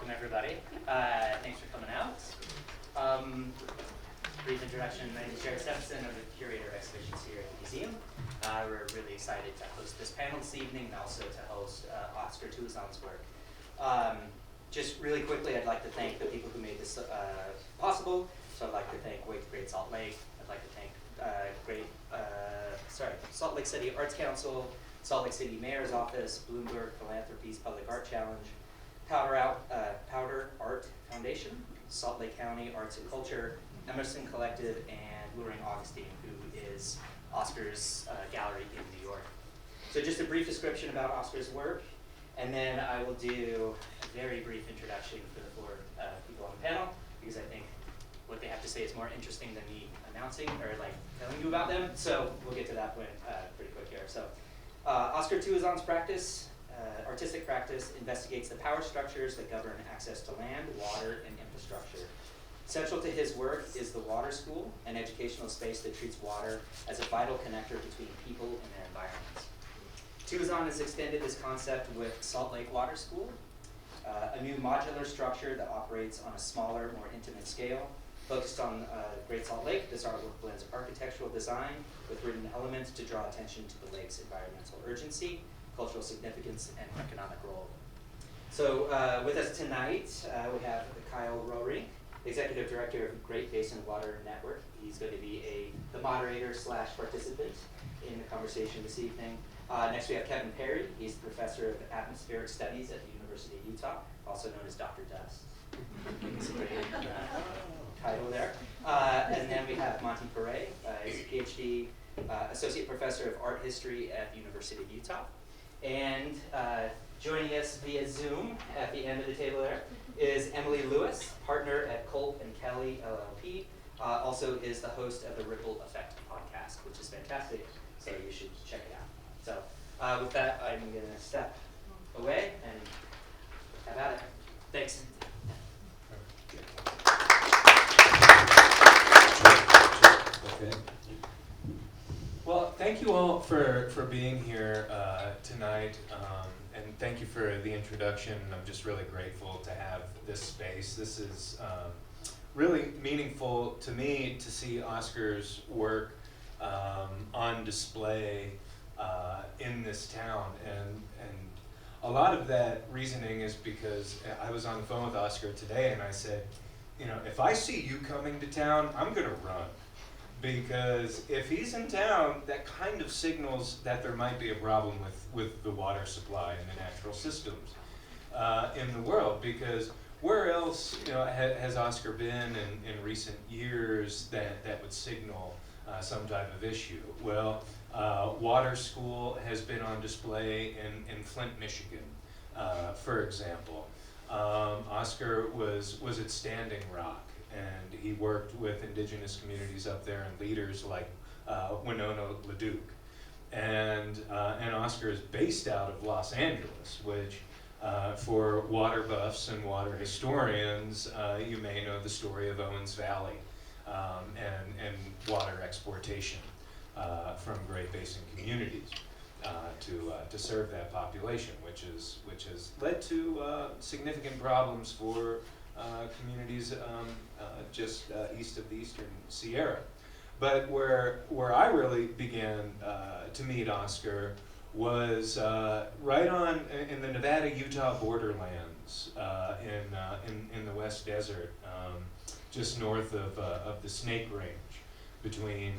welcome everybody. Thanks for coming out. Brief introduction, my name is Jared Stephenson. I'm the curator of exhibitions here at the museum. We're really excited to host this panel this evening and also to host Oscar Tuazon's work. Just really quickly, I'd like to thank the people who made this possible. So I'd like to thank Great Salt Lake. I'd like to thank Salt Lake City Arts Council, Salt Lake City Mayor's Office, Bloomberg Philanthropies Public Art Challenge, Powder Art Foundation, Salt Lake County Arts and Culture, Emerson Collective, and Roerink Augustine, who is Oscar's gallery in New York. So just a brief description about Oscar's work, and then I will do a very brief introduction for the four people on the panel, because I think what they have to say is more interesting than me announcing or like telling you about them. So we'll get to that point pretty quick here. So Oscar Tuazon's practice, artistic practice, investigates the power structures that govern access to land, water, and infrastructure. Central to his work is the Water School, an educational space that treats water as a vital connector between people and their environments. Tuazon has extended this concept with Salt Lake Water School, a new modular structure that operates on a smaller, more intimate scale. Focused on Great Salt Lake, this artwork blends architectural design with written elements to draw attention to the lake's environmental urgency, cultural significance, and economic role. So with us tonight, we have Kyle Roerink, Executive Director of Great Basin Water Network. He's going to be the moderator / participant in the conversation this evening. Next we have Kevin Perry. He's Professor of Atmospheric Studies at the University of Utah, also known as Dr. Dust. It's a great title there. And then we have Monty Paret. He's a PhD Associate Professor of Art History at the University of Utah. And joining us via Zoom at the end of the table there is Emily Lewis, partner at Culp and Kelly LLP. Also is the host of the Ripple Effect podcast, which is fantastic, so you should check it out. So with that, I'm going to step away and have at it. Thanks. Okay. Well, thank you all for being here tonight, and thank you for the introduction. I'm just really grateful to have this space. This is really meaningful to me to see Oscar's work on display in this town, and a lot of that reasoning is because I was on the phone with Oscar today, and I said, you know, if I see you coming to town, I'm going to run. Because if he's in town, that kind of signals that there might be a problem with the water supply and the natural systems in the world. Because where else, you know, has Oscar been in recent years that would signal some type of issue? Well, Water School has been on display in Flint, Michigan, for example. Oscar was at Standing Rock, and he worked with indigenous communities up there and leaders like Winona LaDuke. And Oscar is based out of Los Angeles, which for water buffs and water historians, you may know the story of Owens Valley and water exportation from Great Basin communities to serve that population, which has led to significant problems for communities just east of the Eastern Sierra. But where I really began to meet Oscar was right on in the Nevada-Utah borderlands in the West Desert, just north of the Snake Range, between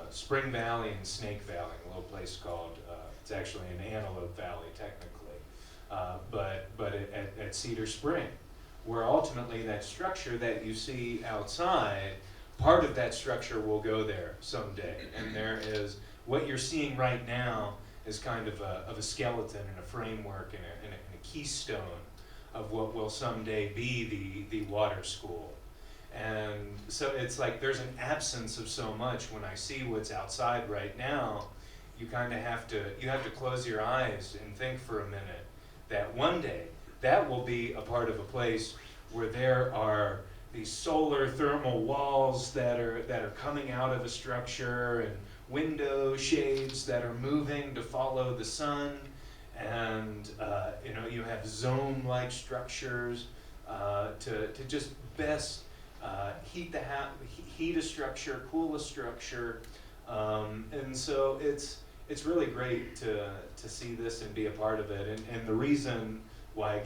Spring Valley and Snake Valley, a little place called, it's actually in Antelope Valley technically, but at Cedar Spring, where ultimately that structure that you see outside, part of that structure will go there someday. And there is, what you're seeing right now is kind of a skeleton and a framework and a keystone of what will someday be the water school. And so it's like there's an absence of so much. When I see what's outside right now, you kind of have to close your eyes and think for a minute that one day that will be a part of a place where there are these solar thermal walls that are coming out of a structure, and window shades that are moving to follow the sun, and you have zone-like structures to just best heat a structure, cool a structure, and so it's really great to see this and be a part of it. And the reason why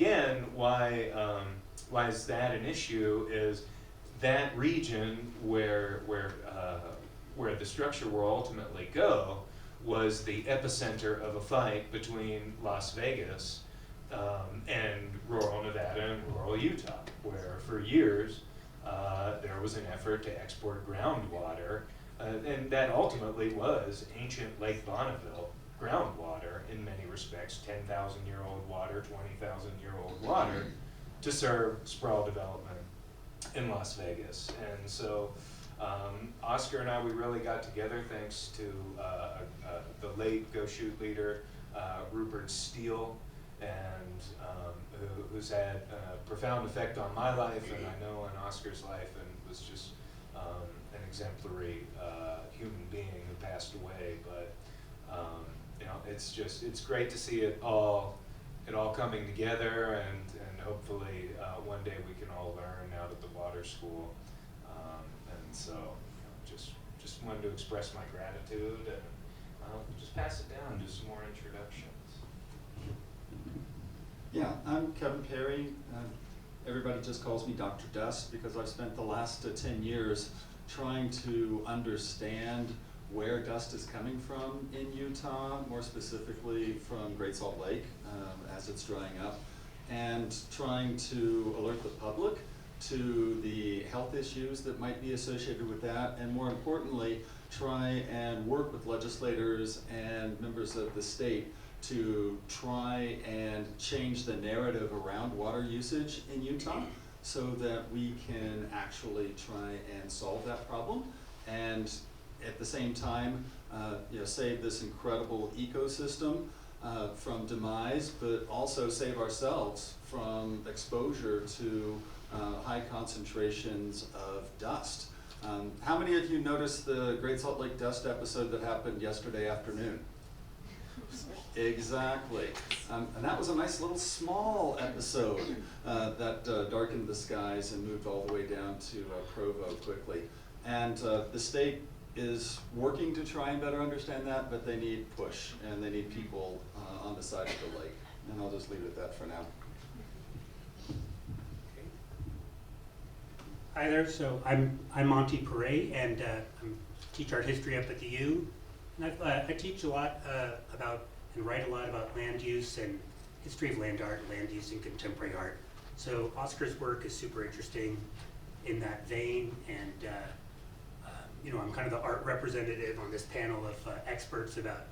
is that an issue is that region where the structure will ultimately go was the epicenter of a fight between Las Vegas and rural Nevada and rural Utah, where for years there was an effort to export groundwater, and that ultimately was ancient Lake Bonneville groundwater in many respects, 10,000-year-old water, 20,000-year-old water, to serve sprawl development in Las Vegas. And so Oscar and I, we really got together thanks to the late Go Shoot leader, Rupert Steele, and who's had a profound effect on my life, and I know on Oscar's life, and was just an exemplary human being who passed away. But you know, it's great to see it all coming together, and hopefully one day we can all learn out at the water school. And so, you know, just wanted to express my gratitude, and just pass it down, do some more introductions. Yeah, I'm Kevin Perry. Everybody just calls me Dr. Dust because I've spent the last 10 years trying to understand where dust is coming from in Utah, more specifically from Great Salt Lake as it's drying up, and trying to alert the public to the health issues that might be associated with that, and more importantly, try and work with legislators and members of the state to try and change the narrative around water usage in Utah so that we can actually try and solve that problem, and at the same time, you know, save this incredible ecosystem from demise, but also save ourselves from exposure to high concentrations of dust. How many of you noticed the Great Salt Lake dust episode that happened yesterday afternoon? Exactly. And that was a nice little small episode that darkened the skies and moved all the way down to Provo quickly. And the state is working to try and better understand that, but they need push, and they need people on the side of the lake. And I'll just leave it at that for now. Hi there, so I'm Monty Paret, and I teach art history up at the U. And I teach a lot about and write a lot about land use and history of land art, land use, and contemporary art. So Oscar's work is super interesting in that vein, and you know, I'm kind of the art representative on this panel of experts about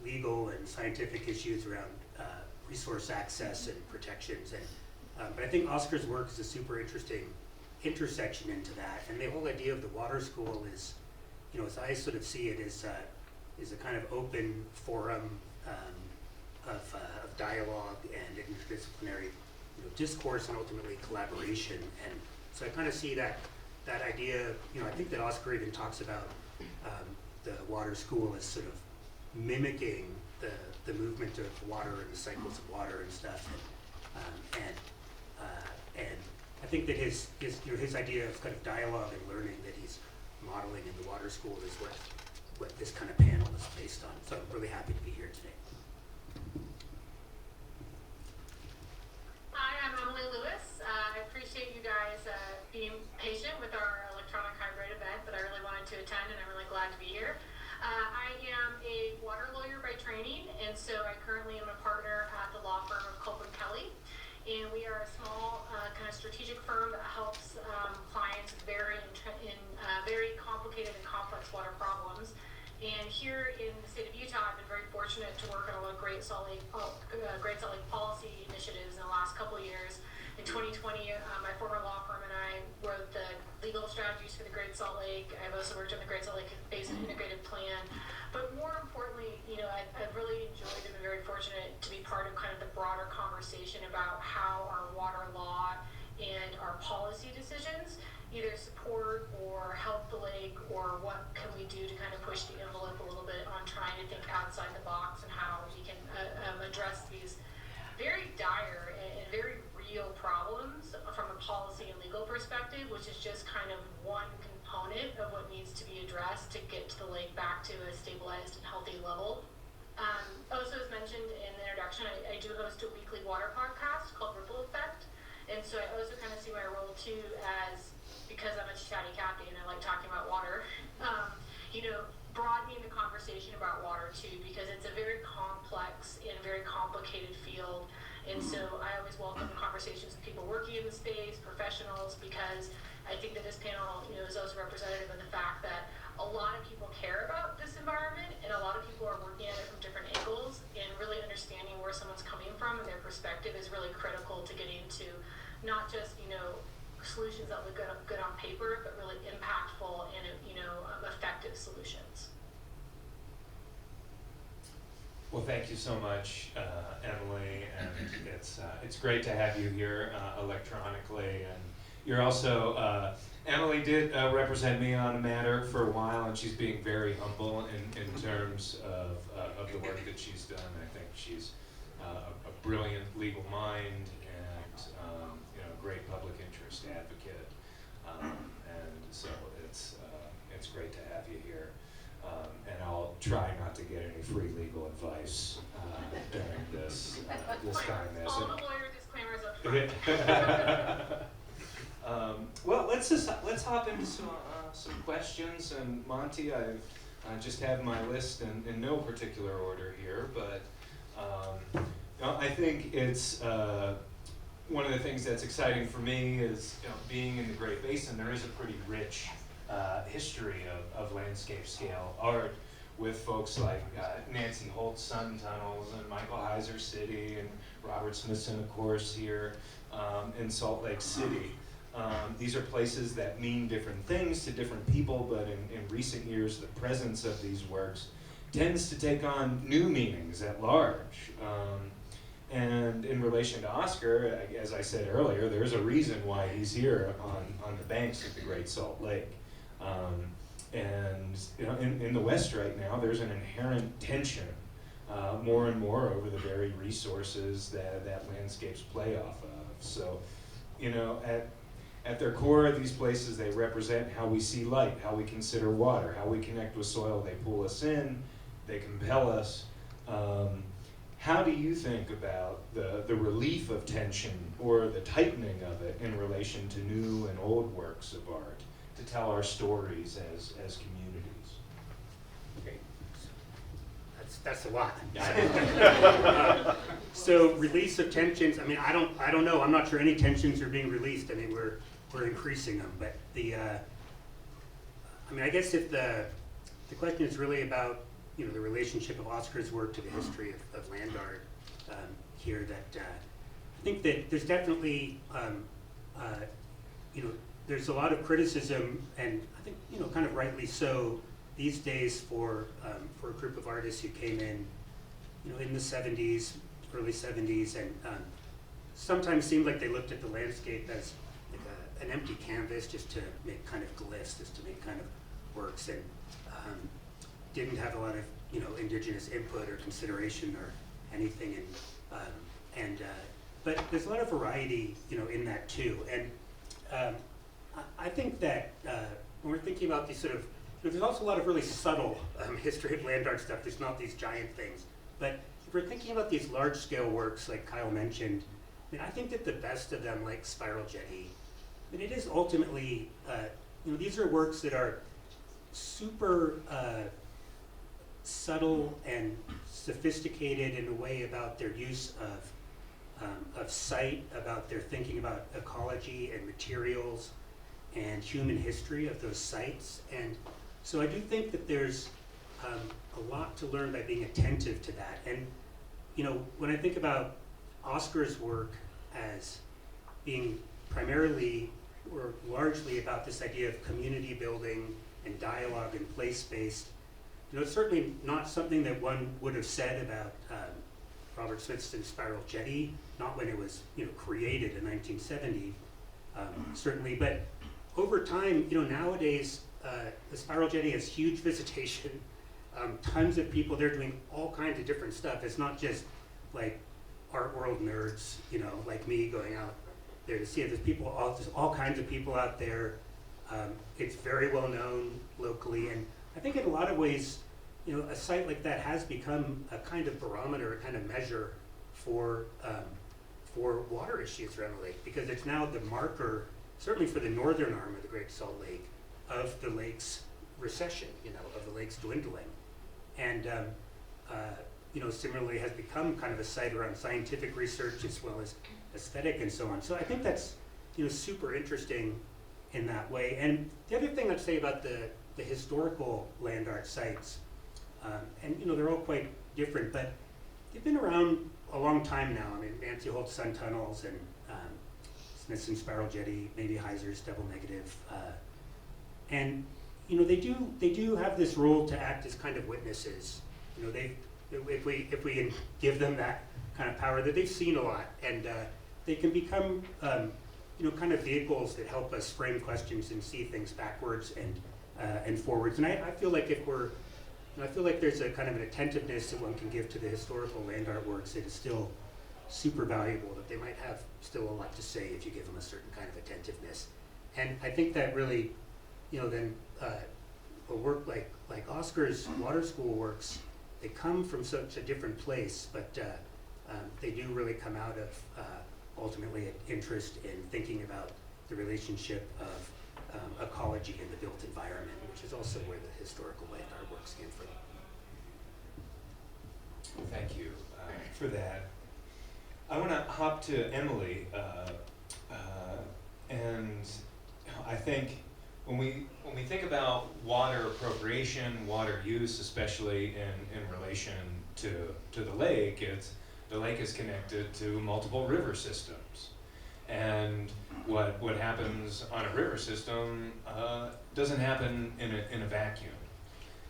legal and scientific issues around resource access and protections. And but I think Oscar's work is a super interesting intersection into that. And the whole idea of the water school is, you know, as I sort of see it, is a kind of open forum of dialogue and interdisciplinary, you know, discourse and ultimately collaboration. And so I kind of see that idea, you know, I think that Oscar even talks about the water school as sort of mimicking the movement of water and the cycles of water and stuff. And I think that his idea of kind of dialogue and learning that he's modeling in the water school is what this kind of panel is based on. So I'm really happy to be here today. Hi, I'm Emily Lewis. I appreciate you guys being patient with our electronic hybrid event, but I really wanted to attend and I'm really glad to be here. I am a water lawyer by training, and so I currently am a partner at the law firm of Culp and Kelly. And we are a small kind of strategic firm that helps clients with very complicated and complex water problems. And here in the state of Utah, I've been very fortunate to work on a lot of Great Salt Lake policy initiatives in the last couple of years. In 2020, my former law firm and I wrote the legal strategies for the Great Salt Lake. I've also worked on the Great Salt Lake Basin Integrated Plan. But more importantly, you know, I've really enjoyed and been very fortunate to be part of kind of the broader conversation about how our water law and our policy decisions either support or help the lake, or what can we do to kind of push the envelope a little bit on trying to think outside the box and how we can address these very dire and very real problems perspective, which is just kind of one component of what needs to be addressed to get to the lake back to a stabilized and healthy level. Also, as mentioned in the introduction, I do host a weekly water podcast called Ripple Effect. And so I also kind of see my role too as, because I'm a chatty Cathy and I like talking about water, broadening the conversation about water too, because it's a very complex and very complicated field. And so I always welcome conversations with people working in the space, professionals, because I think that this panel, is also representative of the fact that a lot of people care about this environment and a lot of people are working at it from different angles, and really understanding where someone's coming from and their perspective is really critical to getting to not just, solutions that look good on paper, but really impactful and, effective solutions. Well, thank you so much, Emily, and it's great to have you here electronically. And you're also, Emily did represent me on a matter for a while, and she's being very humble in terms of the work that she's done. I think she's a brilliant legal mind and a great public interest advocate, and so it's great to have you here. And I'll try not to get any free legal advice during this time. All the lawyer disclaimers up front. Well, let's hop into some questions. And Monty, I just have my list in no particular order here, but I think it's one of the things that's exciting for me is being in the Great Basin. There is a pretty rich history of landscape scale art with folks like Nancy Holt's Sun Tunnels and Michael Heiser's City and Robert Smithson, of course, here in Salt Lake City. These are places that mean different things to different people, but in recent years, the presence of these works tends to take on new meanings at large. And in relation to Oscar, as I said earlier, there's a reason why he's here on the banks of the Great Salt Lake. And in the West right now, there's an inherent tension more and more over the very resources that landscapes play off of. So, at their core, these places, they represent how we see light, how we consider water, how we connect with soil. They pull us in, they compel us. How do you think about the relief of tension or the tightening of it in relation to new and old works of art to tell our stories as communities? Okay. That's a lot. So release of tensions. I mean, I don't know. I'm not sure any tensions are being released. I mean, we're increasing them. But I guess if the question is really about the relationship of Oscar's work to the history of land art here, that I think that there's definitely there's a lot of criticism, and I think kind of rightly so these days for a group of artists who came in in the 70s, early 70s, and sometimes seemed like they looked at the landscape as like an empty canvas just to make kind of glyphs, just to make kind of works, and didn't have a lot of indigenous input or consideration or anything, but there's a lot of variety in that too, and I think that when we're thinking about these sort of there's also a lot of really subtle history of land art stuff. There's not these giant things, but if we're thinking about these large scale works like Kyle mentioned, I think that the best of them, like Spiral Jetty, it is ultimately these are works that are super subtle and sophisticated in a way about their use of site, about their thinking about ecology and materials and human history of those sites. And so I do think that there's a lot to learn by being attentive to that. And when I think about Oscar's work as being primarily or largely about this idea of community building and dialogue and place-based, it's certainly not something that one would have said about Robert Smithson's Spiral Jetty, not when it was created in 1970, certainly. But over time, nowadays the Spiral Jetty has huge visitation, tons of people there doing all kinds of different stuff. It's not just like art world nerds, like me going out there to see it. There's all kinds of people out there. It's very well known locally, and I think in a lot of ways, a site like that has become a kind of barometer, a kind of measure for water issues around the lake, because it's now the marker, certainly for the northern arm of the Great Salt Lake, of the lake's recession, of the lake's dwindling. And similarly has become kind of a site around scientific research as well as aesthetic and so on. So I think that's super interesting in that way. And the other thing I'd say about the historical land art sites, and they're all quite different, but they've been around a long time now. I mean, Nancy Holt's Sun Tunnels and Smithson's Spiral Jetty, maybe Heiser's Double Negative, and they do have this role to act as kind of witnesses. If we give them that kind of power, that they've seen a lot, and they can become kind of vehicles that help us frame questions and see things backwards and forwards. And I feel like I feel like there's a kind of an attentiveness that one can give to the historical land art works that is still super valuable, that they might have still a lot to say if you give them a certain kind of attentiveness. And I think that really, then a work like Oscar's water school works, they come from such a different place, but they do really come out of ultimately an interest in thinking about the relationship of ecology and the built environment, which is also where the historical land art works came from. Thank you for that. I want to hop to Emily, and I think when we think about water appropriation, water use, especially in relation to the lake, the lake is connected to multiple river systems, and what happens on a river system doesn't happen in a vacuum,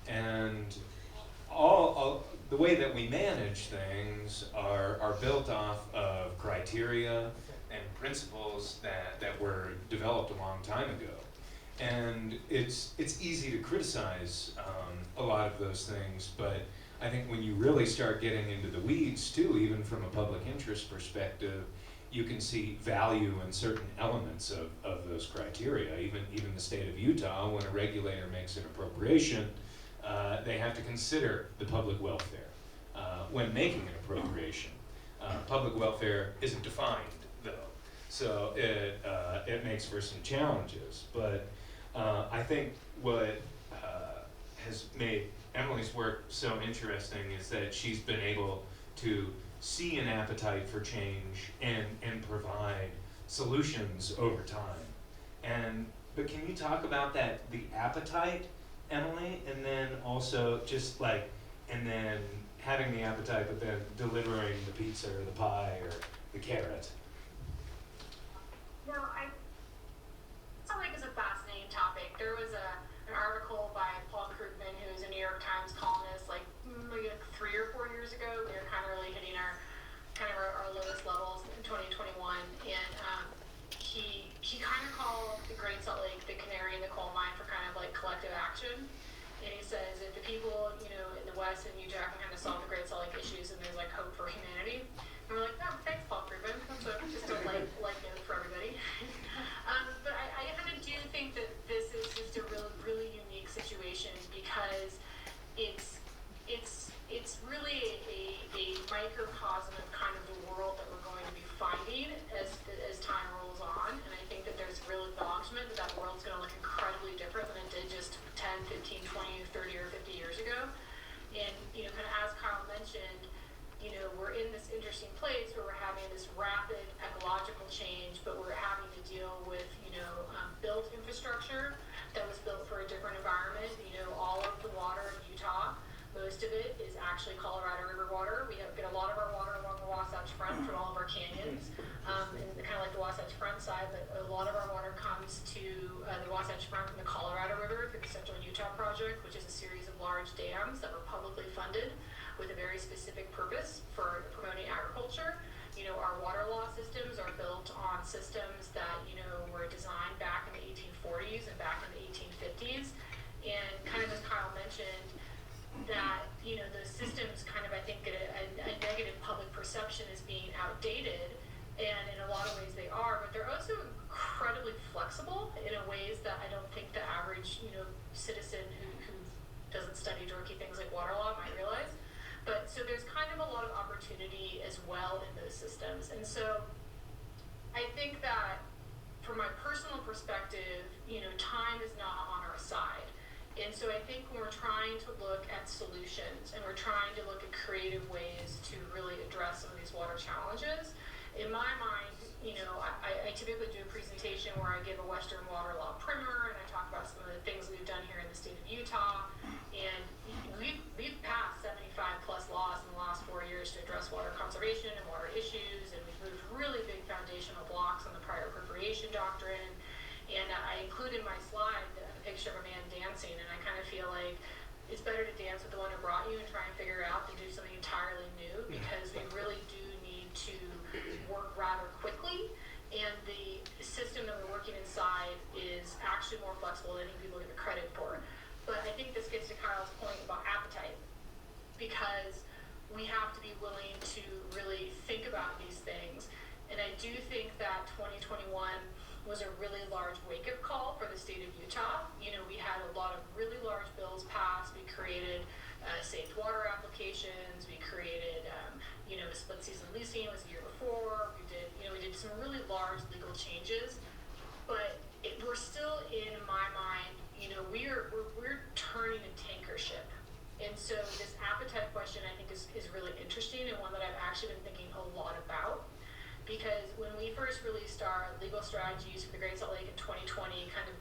and all the way that we manage things are built off of criteria and principles that were developed a long time ago. And it's easy to criticize a lot of those things, but I think when you really start getting into the weeds too, even from a public interest perspective, you can see value in certain elements of those criteria. Even the state of Utah, when a regulator makes an appropriation, they have to consider the public welfare when making an appropriation. Public welfare isn't defined though, so it makes for some challenges. But I think what has made Emily's work so interesting is that she's been able to see an appetite for change and provide solutions over time. But can you talk about the appetite, Emily, and then also just and then having the appetite, but then delivering the pizza or the pie or the carrot? No, Salt Lake is a fascinating topic. There was an article by Paul Krugman, who's a New York Times columnist, maybe 3 or 4 years ago. We were kind of really hitting our lowest levels in 2021, and he kind of called the Great Salt Lake the canary in the coal mine for kind of collective action. And he says if the people in the West and Utah can kind of solve the Great Salt Lake issues, and there's hope for humanity. And we're like, oh, thanks, Paul Krugman. That's just a light note for everybody. But I kind of do think that this is just a really unique situation, because it's really a microcosm of kind of the world that we're going to be finding as time rolls on. And I think that there's real acknowledgement that world's going to look incredibly different than it did just 10, 15, 20, 30, or 50 years ago. And kind of as Kyle mentioned, we're in this interesting place where we're having this rapid ecological change, but we're having to deal with, built infrastructure that was built for a different environment. All of the water in Utah, most of it is actually Colorado River water. We get a lot of our water along the Wasatch Front from all of our canyons, and kind of the Wasatch Front side, but a lot of our water comes to the Wasatch Front from the Colorado River through the Central Utah Project, which is a series of large dams that were publicly funded with a very specific purpose for promoting agriculture. Our water law systems are built on systems that, were designed back in the 1840s and back in the 1850s. And kind of as Kyle mentioned, that, those systems kind of, I think, get a negative public perception as being outdated. And in a lot of ways they are, but they're flexible in a ways that I don't think the average, citizen who doesn't study dorky things like water law might realize. But so there's kind of a lot of opportunity as well in those systems. And so I think that from my personal perspective, time is not on our side. And so I think when we're trying to look at solutions and we're trying to look at creative ways to really address some of these water challenges, in my mind, I typically do a presentation where I give a Western water law primer and I talk about some of the things we've done here in the state of Utah. And we've passed 75 plus laws in the last 4 years to address water conservation and water issues, and we've moved really big foundational blocks on the prior appropriation doctrine. And I include in my slide a picture of a man dancing, and I kind of feel like it's better to dance with the one who brought you and try and figure it out than do something entirely new, because we really do need to work rather quickly, and the system that we're working inside is actually more flexible than I think people give it credit for. But I think this gets to Kyle's point about appetite, because we have to be willing to really think about these things. And I do think that 2021 was a really large wake-up call for the state of Utah. We had a lot of really large bills passed. We created saved water applications. We created, split season leasing was the year before. We did some really large legal changes. But we're still, in my mind, we're turning a tanker ship. And so this appetite question, I think, is really interesting, and one that I've actually been thinking a lot about. Because when we first released our legal strategies for the Great Salt Lake in 2020, kind of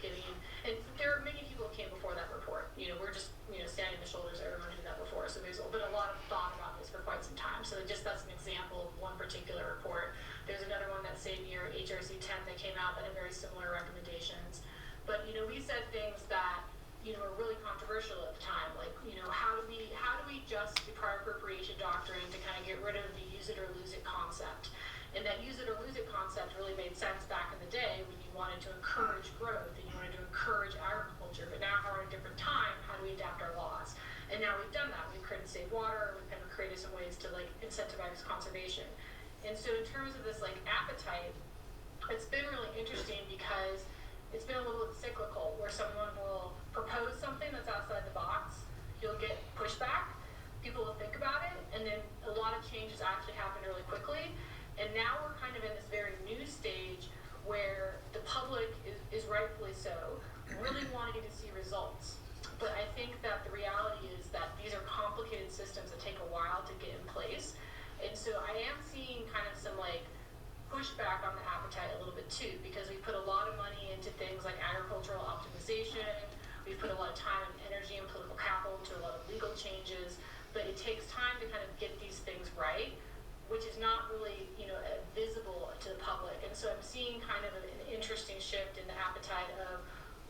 and there are many people who came before that report. We're just, standing on the shoulders of everyone who did that before. So there's been a lot of thought about this for quite some time. So that's an example of one particular report. There's another one that same year, HRC 10, that came out that had very similar recommendations. But, we said things that, were really controversial at the time. Like, how do we adjust the prior appropriation doctrine to kind of get rid of the use it or lose it concept? And that use it or lose it concept really made sense back in the day when you wanted to encourage growth and you wanted to encourage agriculture. But now we're at a different time. How do we adapt our laws? And now we've done that. We've created safe water. We've kind of created some ways to incentivize conservation. And so in terms of this appetite, it's been really interesting because it's been a little bit cyclical, where someone will propose something that's outside the box. You'll get pushback. People will think about it, and then a lot of changes actually happen really quickly. And now we're kind of in this very new stage where the public is rightfully so, really wanting to see results. But I think that the reality is that these are complicated systems that take a while to get in place. And so I am seeing kind of some pushback on the appetite a little bit too, because we put a lot of money into things like agricultural optimization. We've put a lot of time and energy and political capital into a lot of legal changes, but it takes time to kind of get these things right, which is not really, visible to the public. And so I'm seeing kind of an interesting shift in the appetite of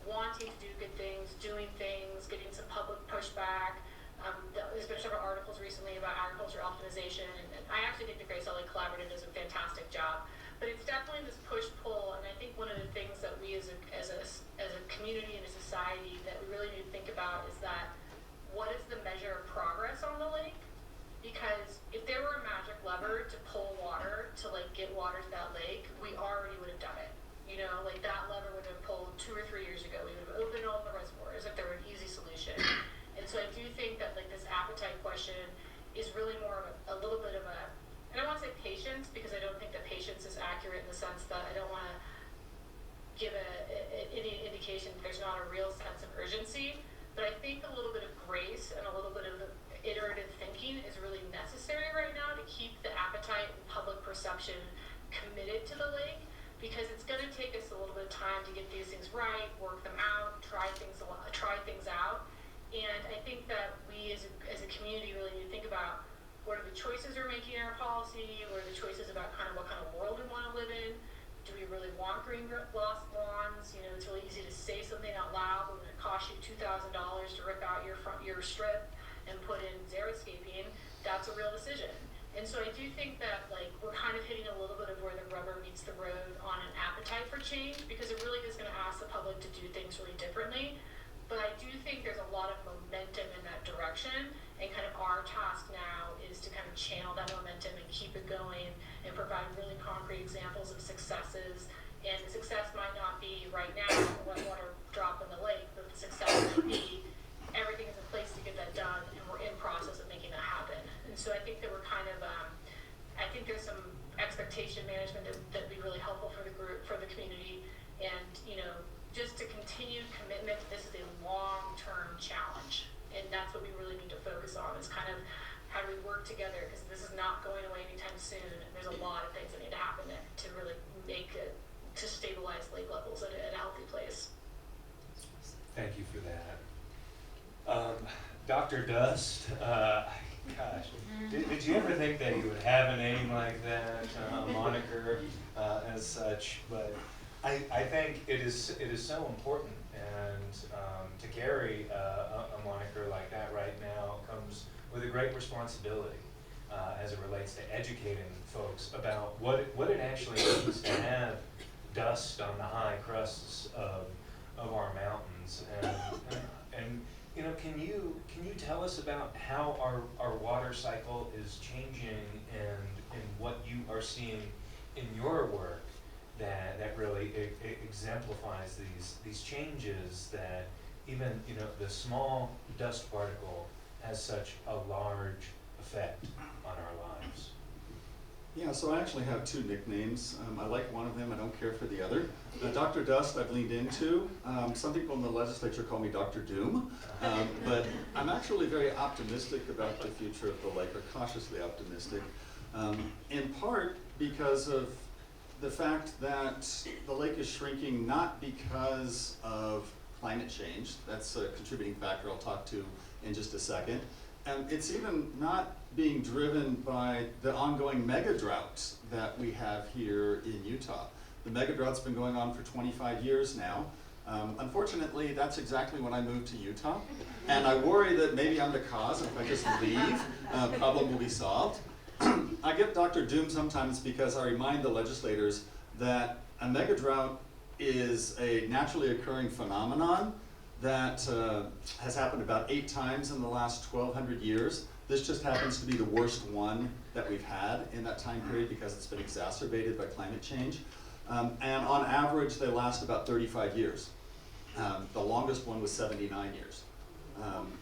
wanting to do good things, doing things, getting some public pushback. There's been several articles recently about agriculture optimization, and I actually think the Great Salt Lake Collaborative does a fantastic job. But it's definitely this push-pull, and I think one of the things that we as a community and a society that we really need to think about is that what is the measure of progress on the lake? Because if there were a magic lever to pull water to get water to that lake, we already would have done it. That lever would have been pulled 2 or 3 years ago. We would have opened all the reservoirs if there were an easy solution. And so I do think that this appetite question is really more of a little bit of a, and I don't want to say patience, because I don't think that patience is accurate in the sense that I don't want to give any indication that there's not a real sense of urgency. But I think a little bit of grace and a little bit of iterative thinking is really necessary right now to keep the appetite and public perception committed to the lake, because it's going to take us a little bit of time to get these things right, work them out, try things out. And I think that we as a community really need to think about what are the choices we're making in our policy, what are the choices about what kind of world we want to live in. Do we really want green gloss lawns? It's really easy to say something out loud, but when it costs you $2,000 to rip out your strip and put in xeriscaping, that's a real decision. And so I do think that we're kind of hitting a little bit of where the rubber meets the road on an appetite for change, because it really is going to ask the public to do things really differently. But I do think there's a lot of momentum in that direction, and kind of our task now is to kind of channel that momentum and keep it going and provide really concrete examples of successes. And the success might not be right right now, what water drop in the lake, the success may be, everything is in place to get that done, and we're in process of making that happen. And so I think that we're kind of, I think there's some expectation management that'd be really helpful for the group, for the community, and, you know, just to continue commitment, this is a long-term challenge, and that's what we really need to focus on, is kind of how do we work together, because this is not going away anytime soon, and there's a lot of things that need to happen to really make it, to stabilize lake levels at a healthy place. Thank you for that. Dr. Dust, gosh, did you ever think that you would have a name like that, a moniker as such? But I think it is so important, and to carry a moniker like that right now comes with a great responsibility as it relates to educating folks about what it actually means to have dust on the high crusts of our mountains. And you know, can you tell us about how our water cycle is changing, and what you are seeing in your work that really exemplifies these changes, that even, you know, the small dust particle has such a large effect on our lives? Yeah, so I actually have two nicknames. I like one of them, I don't care for the other. Dr. Dust I've leaned into. Some people in the legislature call me Dr. Doom, but I'm actually very optimistic about the future of the lake, or cautiously optimistic, in part because of the fact that the lake is shrinking not because of climate change. That's a contributing factor I'll talk to in just a second. And it's even not being driven by the ongoing mega drought that we have here in Utah. The mega drought's been going on for 25 years now. Unfortunately, that's exactly when I moved to Utah. And I worry that maybe I'm the cause, and if I just leave, problem will be solved. I get Dr. Doom sometimes because I remind the legislators that a mega drought is a naturally occurring phenomenon that has happened about 8 times in the last 1,200 years. This just happens to be the worst one that we've had in that time period because it's been exacerbated by climate change. And on average, they last about 35 years. The longest one was 79 years.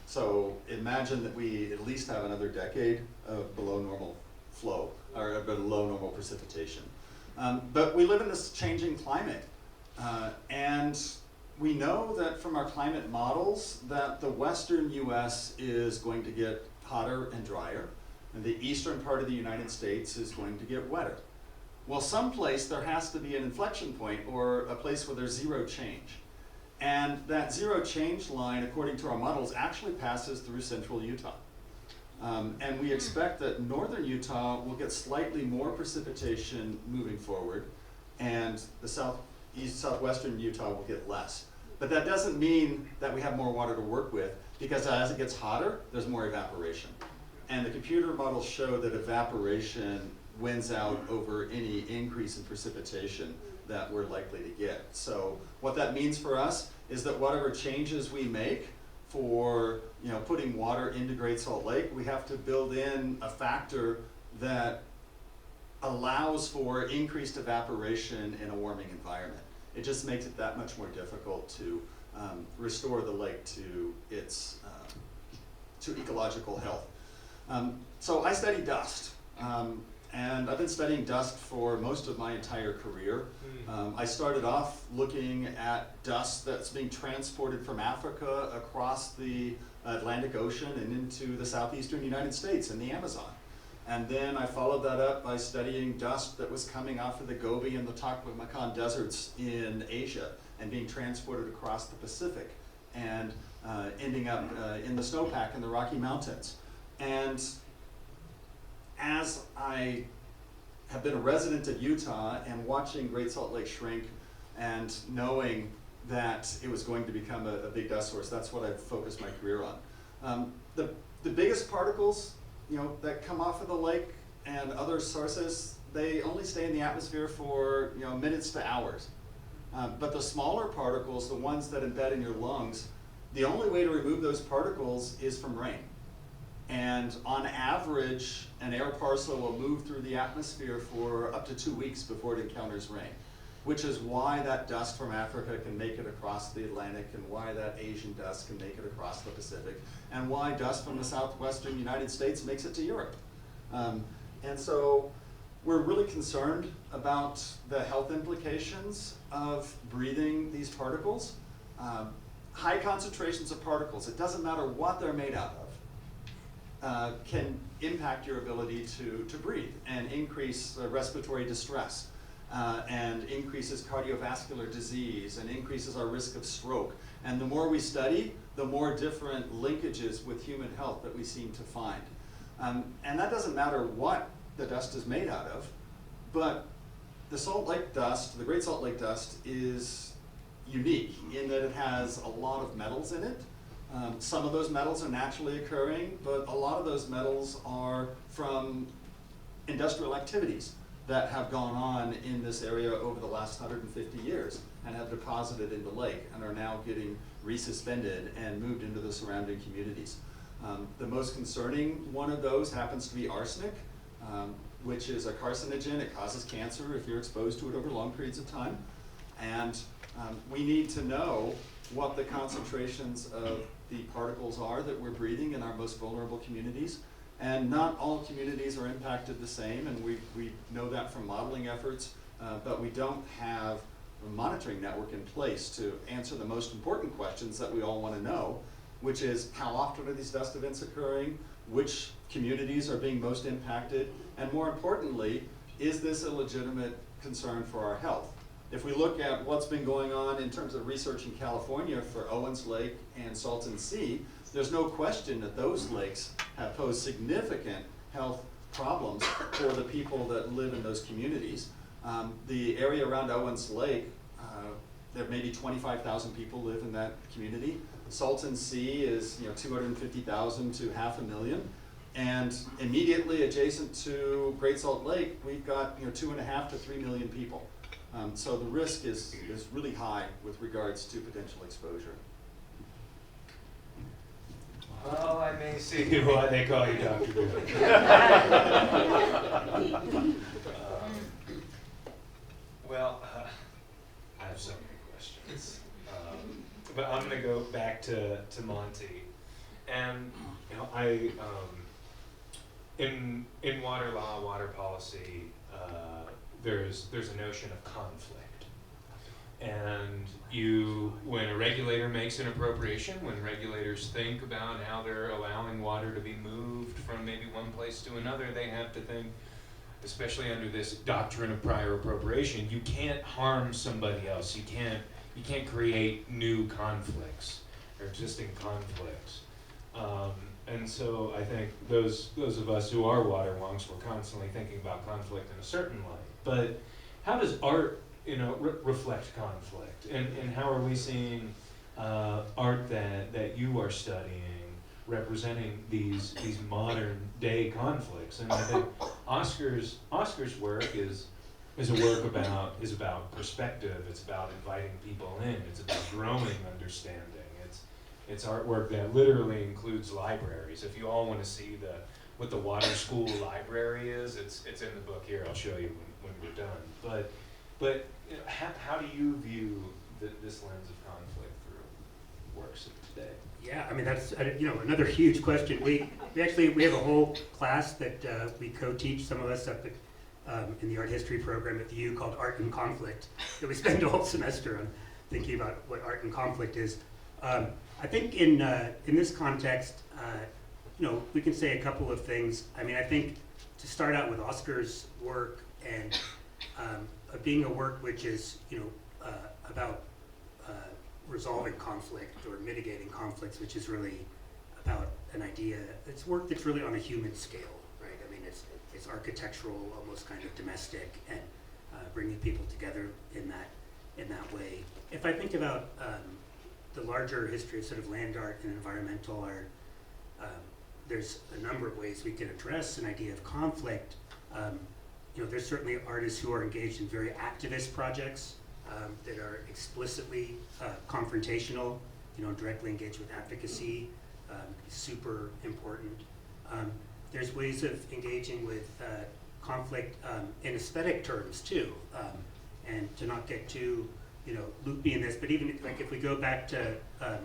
So imagine that we at least have another decade of below normal flow, or below normal precipitation. But we live in this changing climate. And we know that from our climate models that the western US is going to get hotter and drier, and the eastern part of the United States is going to get wetter. Well, someplace there has to be an inflection point, or a place where there's zero change. And that zero change line, according to our models, actually passes through central Utah. And we expect that northern Utah will get slightly more precipitation moving forward, and the southwestern Utah will get less. But that doesn't mean that we have more water to work with, because as it gets hotter, there's more evaporation. And the computer models show that evaporation wins out over any increase in precipitation that we're likely to get. So what that means for us is that whatever changes we make for, you know, putting water into Great Salt Lake, we have to build in a factor that allows for increased evaporation in a warming environment. It just makes it that much more difficult to restore the lake to its to ecological health. So I study dust, and I've been studying dust for most of my entire career. I started off looking at dust that's being transported from Africa across the Atlantic Ocean and into the southeastern United States and the Amazon. And then I followed that up by studying dust that was coming off of the Gobi and the Taklamakan deserts in Asia and being transported across the Pacific and ending up in the snowpack in the Rocky Mountains. And as I have been a resident of Utah and watching Great Salt Lake shrink and knowing that it was going to become a big dust source, that's what I've focused my career on. The biggest particles, you know, that come off of the lake and other sources, they only stay in the atmosphere for, you know, minutes to hours. But the smaller particles, the ones that embed in your lungs, the only way to remove those particles is from rain. And on average, an air parcel will move through the atmosphere for up to 2 weeks before it encounters rain. which is why that dust from Africa can make it across the Atlantic, and why that Asian dust can make it across the Pacific, and why dust from the southwestern United States makes it to Europe. And so we're really concerned about the health implications of breathing these particles. High concentrations of particles, it doesn't matter what they're made out of, can impact your ability to breathe and increase respiratory distress, and increases cardiovascular disease and increases our risk of stroke. And the more we study, the more different linkages with human health that we seem to find. And that doesn't matter what the dust is made out of, but the Salt Lake dust, the Great Salt Lake dust, is unique in that it has a lot of metals in it. Some of those metals are naturally occurring, but a lot of those metals are from industrial activities that have gone on in this area over the last 150 years and have deposited in the lake and are now getting resuspended and moved into the surrounding communities. The most concerning one of those happens to be arsenic, which is a carcinogen. It causes cancer if you're exposed to it over long periods of time. And we need to know what the concentrations of the particles are that we're breathing in our most vulnerable communities. And not all communities are impacted the same, and we know that from modeling efforts, but we don't have a monitoring network in place to answer the most important questions that we all want to know, which is how often are these dust events occurring, which communities are being most impacted, and more importantly, is this a legitimate concern for our health? If we look at what's been going on in terms of research in California for Owens Lake and Salton Sea, there's no question that those lakes have posed significant health problems for the people that live in those communities. The area around Owens Lake, there may be 25,000 people live in that community. Salton Sea is 250,000 to 500,000. And immediately adjacent to Great Salt Lake, we've got 2.5 to 3 million people. So the risk is really high with regards to potential exposure. Well, I may see why they call you Dr. Bill. I have so many questions. But I'm going to go back to Monty. And in water law, water policy, there's a notion of conflict. And when a regulator makes an appropriation, when regulators think about how they're allowing water to be moved from maybe one place to another, they have to think, especially under this doctrine of prior appropriation, you can't harm somebody else. You can't create new conflicts or existing conflicts. And so I think those of us who are water wonks, we're constantly thinking about conflict in a certain light. But how does art reflect conflict, and how are we seeing art that you are studying representing these modern day conflicts? And I think Oscar's work is about perspective. It's about inviting people in. It's about growing understanding. It's artwork that literally includes libraries. If you all want to see what the water school library is, it's in the book here. I'll show you when we're done. But how do you view this lens of conflict through works of today? Yeah, I mean, that's another huge question. We have a whole class that we co-teach, some of us up at, in the art history program at the U, called Art and Conflict, that we spend a whole semester on thinking about what art and conflict is. I think in this context, we can say a couple of things. I mean, I think to start out with Oscar's work and being a work which is about resolving conflict or mitigating conflicts, which is really about an idea. It's work that's really on a human scale, right? I mean, it's architectural, almost kind of domestic, and bringing people together in that way. If I think about the larger history of sort of land art and environmental art, there's a number of ways we can address an idea of conflict. There's certainly artists who are engaged in very activist projects that are explicitly confrontational, directly engaged with advocacy, super important. There's ways of engaging with conflict in aesthetic terms too. And to not get too, loopy in this, but even like if we go back to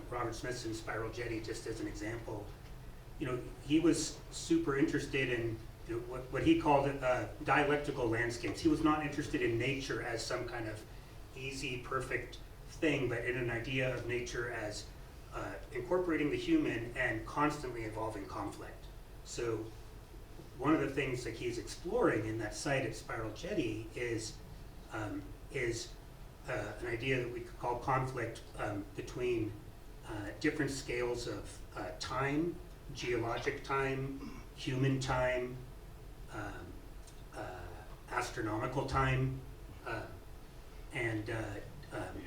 Robert Smithson's Spiral Jetty, just as an example, he was super interested in what he called dialectical landscapes. He was not interested in nature as some kind of easy, perfect thing, but in an idea of nature as incorporating the human and constantly involving conflict. So one of the things that he's exploring in that site at Spiral Jetty is an idea that we could call conflict between different scales of time, geologic time, human time, astronomical time, and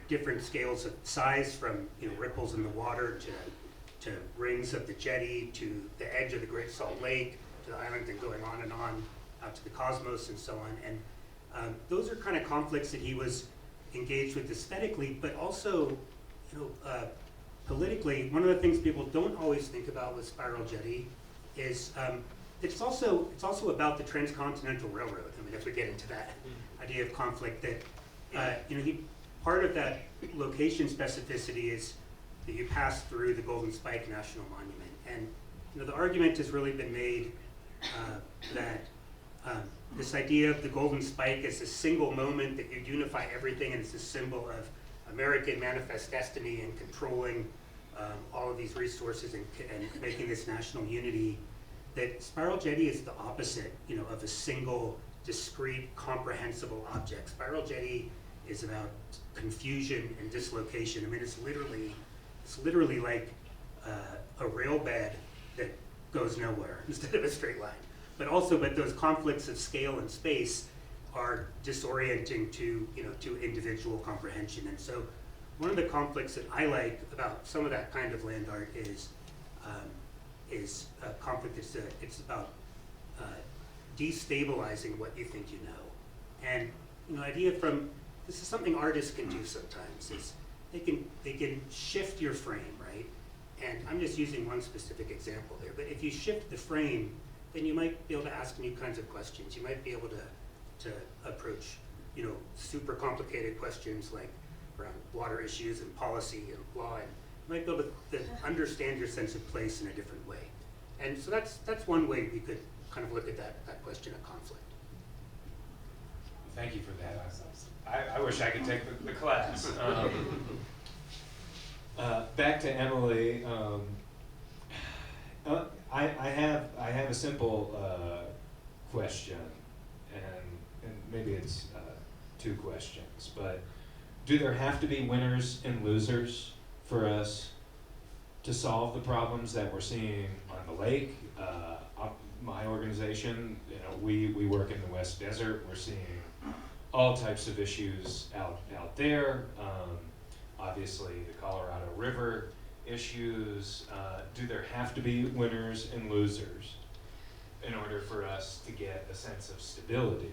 different scales of size, from ripples in the water to rings of the jetty to the edge of the Great Salt Lake to the island, and going on and on out to the cosmos and so on. And those are kind of conflicts that he was engaged with aesthetically, but also, politically. One of the things people don't always think about with Spiral Jetty is it's also about the Transcontinental Railroad. I mean, if we get into that idea of conflict, that part of that location specificity is that you pass through the Golden Spike National Monument, and the argument has really been made that this idea of the Golden Spike as a single moment that you unify everything, and it's a symbol of American manifest destiny and controlling all of these resources and making this national unity, that Spiral Jetty is the opposite, of a single, discrete, comprehensible object. Spiral Jetty is about confusion and dislocation. I mean, it's literally like a rail bed that goes nowhere instead of a straight line. But those conflicts of scale and space are disorienting to individual comprehension. And so one of the conflicts that I like about some of that kind of land art is a conflict it's about destabilizing what you think you know. And idea from this is something artists can do sometimes, is they can shift your frame, right? And I'm just using one specific example there, but if you shift the frame, then you might be able to ask new kinds of questions. You might be able to approach super complicated questions like around water issues and policy and law, and you might be able to understand your sense of place in a different way. And so that's one way we could kind of look at that question of conflict. Thank you for that. I wish I could take the class. Back to Emily. I have a simple question, and maybe it's two questions, but do there have to be winners and losers for us to solve the problems that we're seeing on the lake? My organization, we work in the West Desert. We're seeing all types of issues out there. Obviously, the Colorado River issues. Do there have to be winners and losers in order for us to get a sense of stability?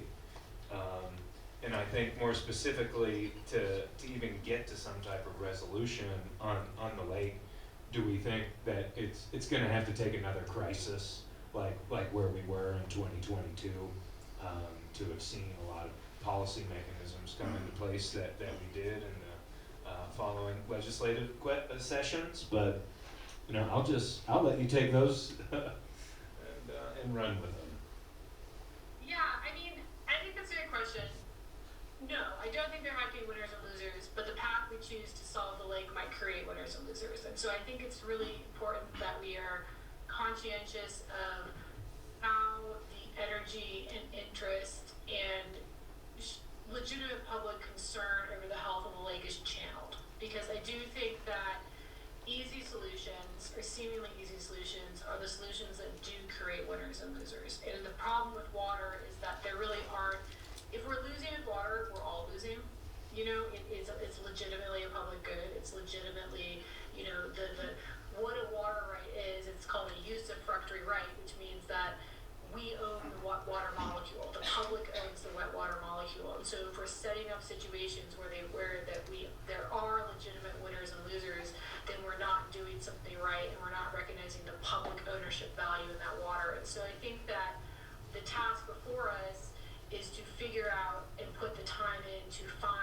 And I think more specifically, to even get to some type of resolution on the lake, do we think that it's going to have to take another crisis like where we were in 2022 to have seen a lot of policy mechanisms come into place that we did in the following legislative sessions? But I'll let you take those and run with them. Yeah, I think that's a good question. No, I don't think there might be winners and losers, but the path we choose to solve the lake might create winners and losers. And so I think it's really important that we are conscientious of how the energy and interest and legitimate public concern over the health of the lake is channeled. Because I do think that easy solutions, or seemingly easy solutions, are the solutions that do create winners and losers. And the problem with water is that there really aren't, if we're losing with water, we're all losing. It's legitimately a public good. It's legitimately, the what a water right is, it's called a use of fructory right, which means that we own the water molecule. The public owns the wet water molecule. And so if we're setting up situations where there are legitimate winners and losers, then we're not doing something right, and we're not recognizing the public ownership value in that water. And so I think that the task before us is to figure out and put the time in to find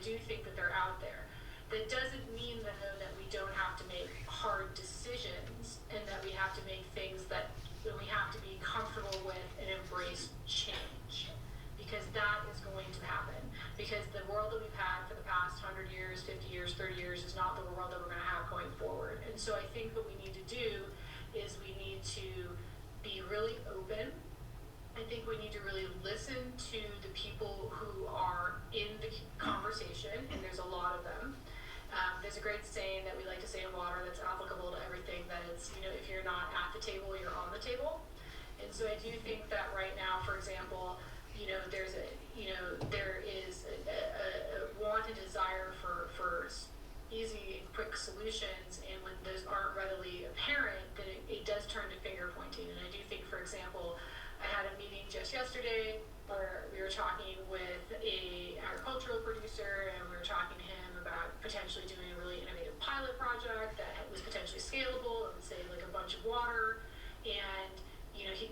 do think that they're out there. That doesn't mean though that we don't have to make hard decisions and that we have to make things that we have to be comfortable with and embrace change. Because that is going to happen. Because the world that we've had for the past 100 years, 50 years, 30 years is not the world that we're going to have going forward. And so I think what we need to do is we need to be really open. I think we need to really listen to the people who are in the conversation, and there's a lot of them. There's a great saying that we like to say in water that's applicable to everything, that it's, if you're not at the table, you're on the table. And so I do think that right now, for example, there is a want and desire for easy and quick solutions, and when those aren't readily apparent, then it does turn to finger pointing. And I do think, for example, I had a meeting just yesterday where we were talking with a agricultural producer, and we were talking to him about potentially doing a really innovative pilot project that was potentially scalable and would save like a bunch of water. And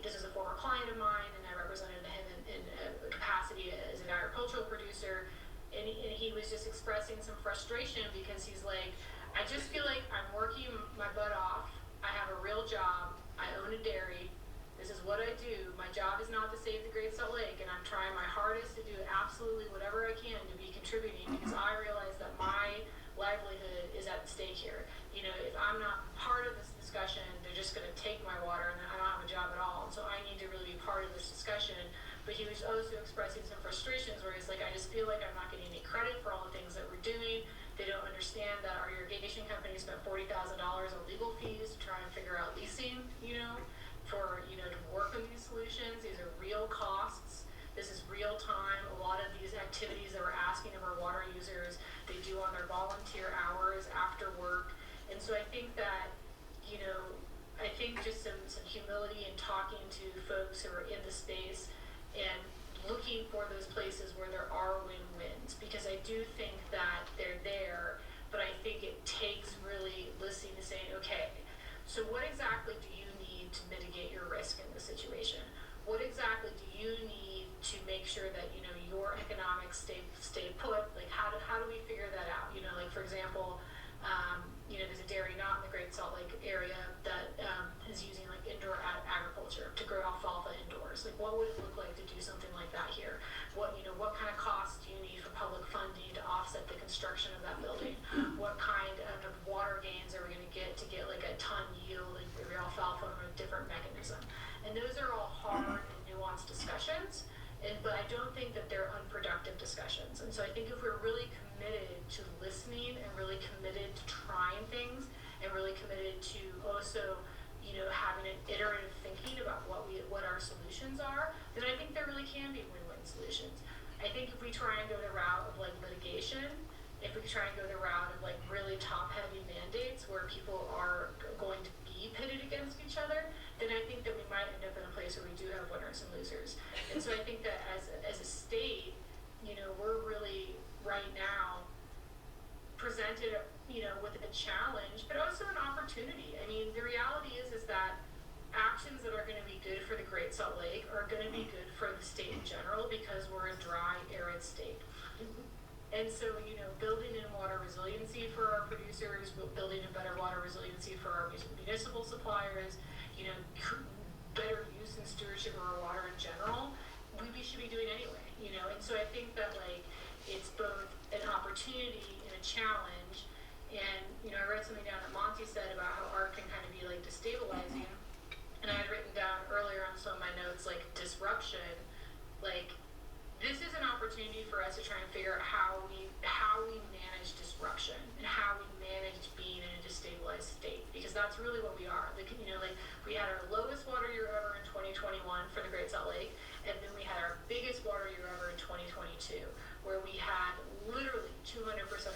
this is a former client of mine, and I represented him in a capacity as an agricultural producer. And he was just expressing some frustration because he's like, I just feel like I'm working my butt off. I have a real job. I own a dairy. This is what I do. My job is not to save the Great Salt Lake, and I'm trying my hardest to do absolutely whatever I can to be contributing, because I realize that my livelihood is at stake here. If I'm not part of this discussion, they're just going to take my water, and I don't have a job at all. And so I need to really be part of this discussion. But he was also expressing some frustrations where he's like, I just feel like I'm not getting any credit for all the things that we're doing. They don't understand that our irrigation company spent $40,000 on legal fees to try and figure out leasing, for, to work on these solutions. These are real costs. This is real time. A lot of these activities that we're asking of our water users, they do on their volunteer hours after work. And so I think that, I think just some humility in talking to folks who are in the space and looking for those places where there are win-wins, because I do think that they're there, but I think it takes really listening to saying, okay, so what exactly do you need to mitigate your risk in this situation? What exactly do you need to make sure that your economics stay put? Like how do we figure that out? Like for example, there's a dairy not in the Great Salt Lake area that is using like indoor agriculture to grow alfalfa indoors. Like what would it look like to do something like that here? What kind of costs do you need for public funding to offset the construction of that building? What kind of water gains are we going to get like a ton yield of your alfalfa from a different mechanism? And those are all hard and nuanced discussions, but I don't think that they're unproductive discussions. And so I think if we're really committed to listening and really committed to trying things and really committed to also having an iterative thinking about what our solutions are, then I think there really can be win-win solutions. I think if we try and go the route of like litigation, if we try and go the route of like really top-heavy mandates where people are going to be pitted against each other, then I think that we might end up in a place where we do have winners and losers. And so I think that as a state, we're really right now presented, with a challenge, but also an opportunity. I mean, the reality is that actions that are going to be good for the Great Salt Lake are going to be good for the state in general, because we're a dry, arid state. And so, building in water resiliency for our producers, building in better water resiliency for our municipal suppliers, better use and stewardship of our water in general, we should be doing anyway, And so I think that it's both an opportunity and a challenge. And I read something down that Monty said about how art can kind of be like destabilizing, and I had written down earlier on some of my notes disruption. This is an opportunity for us to try and figure out how we manage disruption and how we manage being in a destabilized state, because that's really what we are. We had our lowest water year ever in 2021 for the Great Salt Lake, and then we had our biggest water year ever in 2022, where we had literally 200%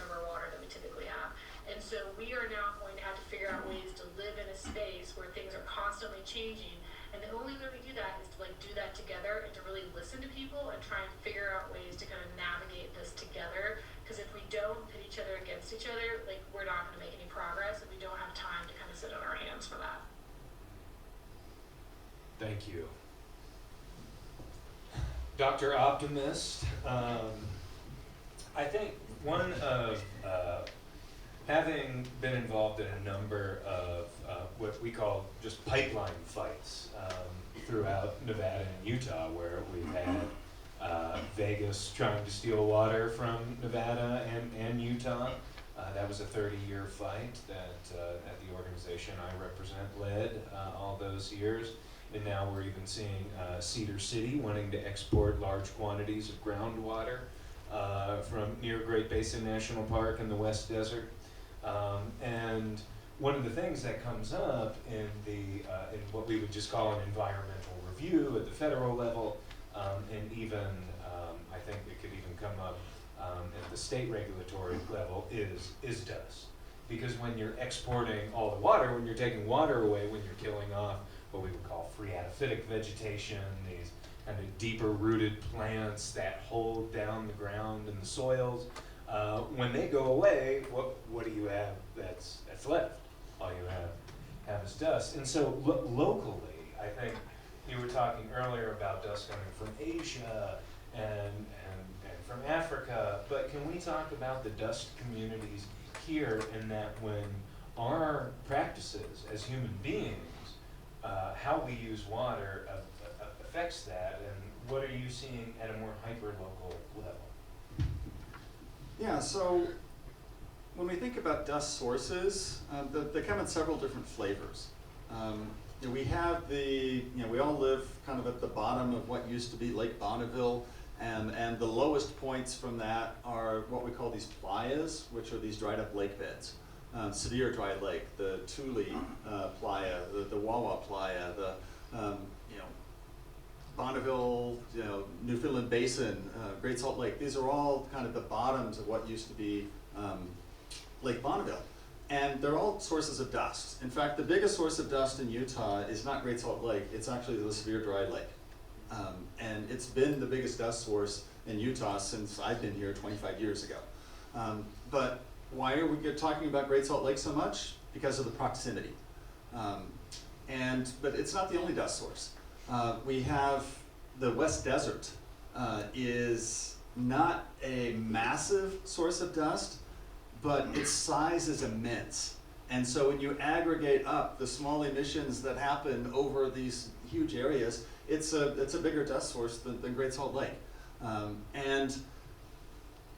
of our water that we typically have. And so we are now going to have to figure out ways to live in a space where things are constantly changing. And the only way we do that is to do that together and to really listen to people and try and figure out ways to kind of navigate this together. Because if we don't pit each other against each other, we're not going to make any progress, and we don't have time to kind of sit on our hands for that. Thank you. Dr. Optimist, I think one of, having been involved in a number of what we call just pipeline fights throughout Nevada and Utah, where we've had Vegas trying to steal water from Nevada and Utah. That was a 30-year fight that the organization I represent led all those years. And now we're even seeing Cedar City wanting to export large quantities of groundwater from near Great Basin National Park in the West Desert. And one of the things that comes up in in what we would just call an environmental review at the federal level, and even I think it could even come up at the state regulatory level, is dust. Because when you're exporting all the water, when you're taking water away, when you're killing off what we would call phreatophytic vegetation, these kind of deeper rooted plants that hold down the ground and the soils, when they go away, what do you have that's left? All you have is dust. And so locally, I think you were talking earlier about dust coming from Asia and from Africa, but can we talk about the dust communities here, in that when our practices as human beings, how we use water affects that, and what are you seeing at a more hyper-local level? Yeah, so when we think about dust sources, they come in several different flavors. We have we all live kind of at the bottom of what used to be Lake Bonneville, and the lowest points from that are what we call these playas, which are these dried up lake beds. Severe dry lake, the Tule playa, the Wawa playa, the Bonneville, Newfoundland Basin, Great Salt Lake. These are all kind of the bottoms of what used to be Lake Bonneville. And they're all sources of dust. In fact, the biggest source of dust in Utah is not Great Salt Lake, it's actually the Severe Dry Lake. And it's been the biggest dust source in Utah since I've been here 25 years ago. But why are we talking about Great Salt Lake so much? Because of the proximity. But it's not the only dust source. We have the West Desert is not a massive source of dust, but its size is immense. And so when you aggregate up the small emissions that happen over these huge areas, it's a bigger dust source than Great Salt Lake. And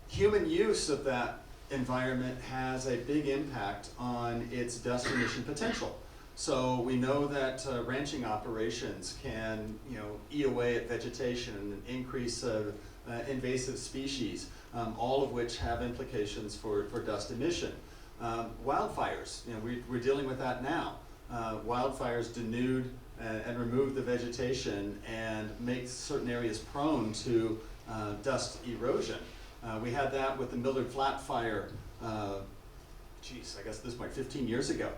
human use of that environment has a big impact on its dust emission potential. So we know that ranching operations can, eat away at vegetation and increase invasive species, all of which have implications for dust emission. Wildfires, we're dealing with that now. Wildfires denude and remove the vegetation and make certain areas prone to dust erosion. We had that with the Millard Flat Fire, I guess this might 15 years ago,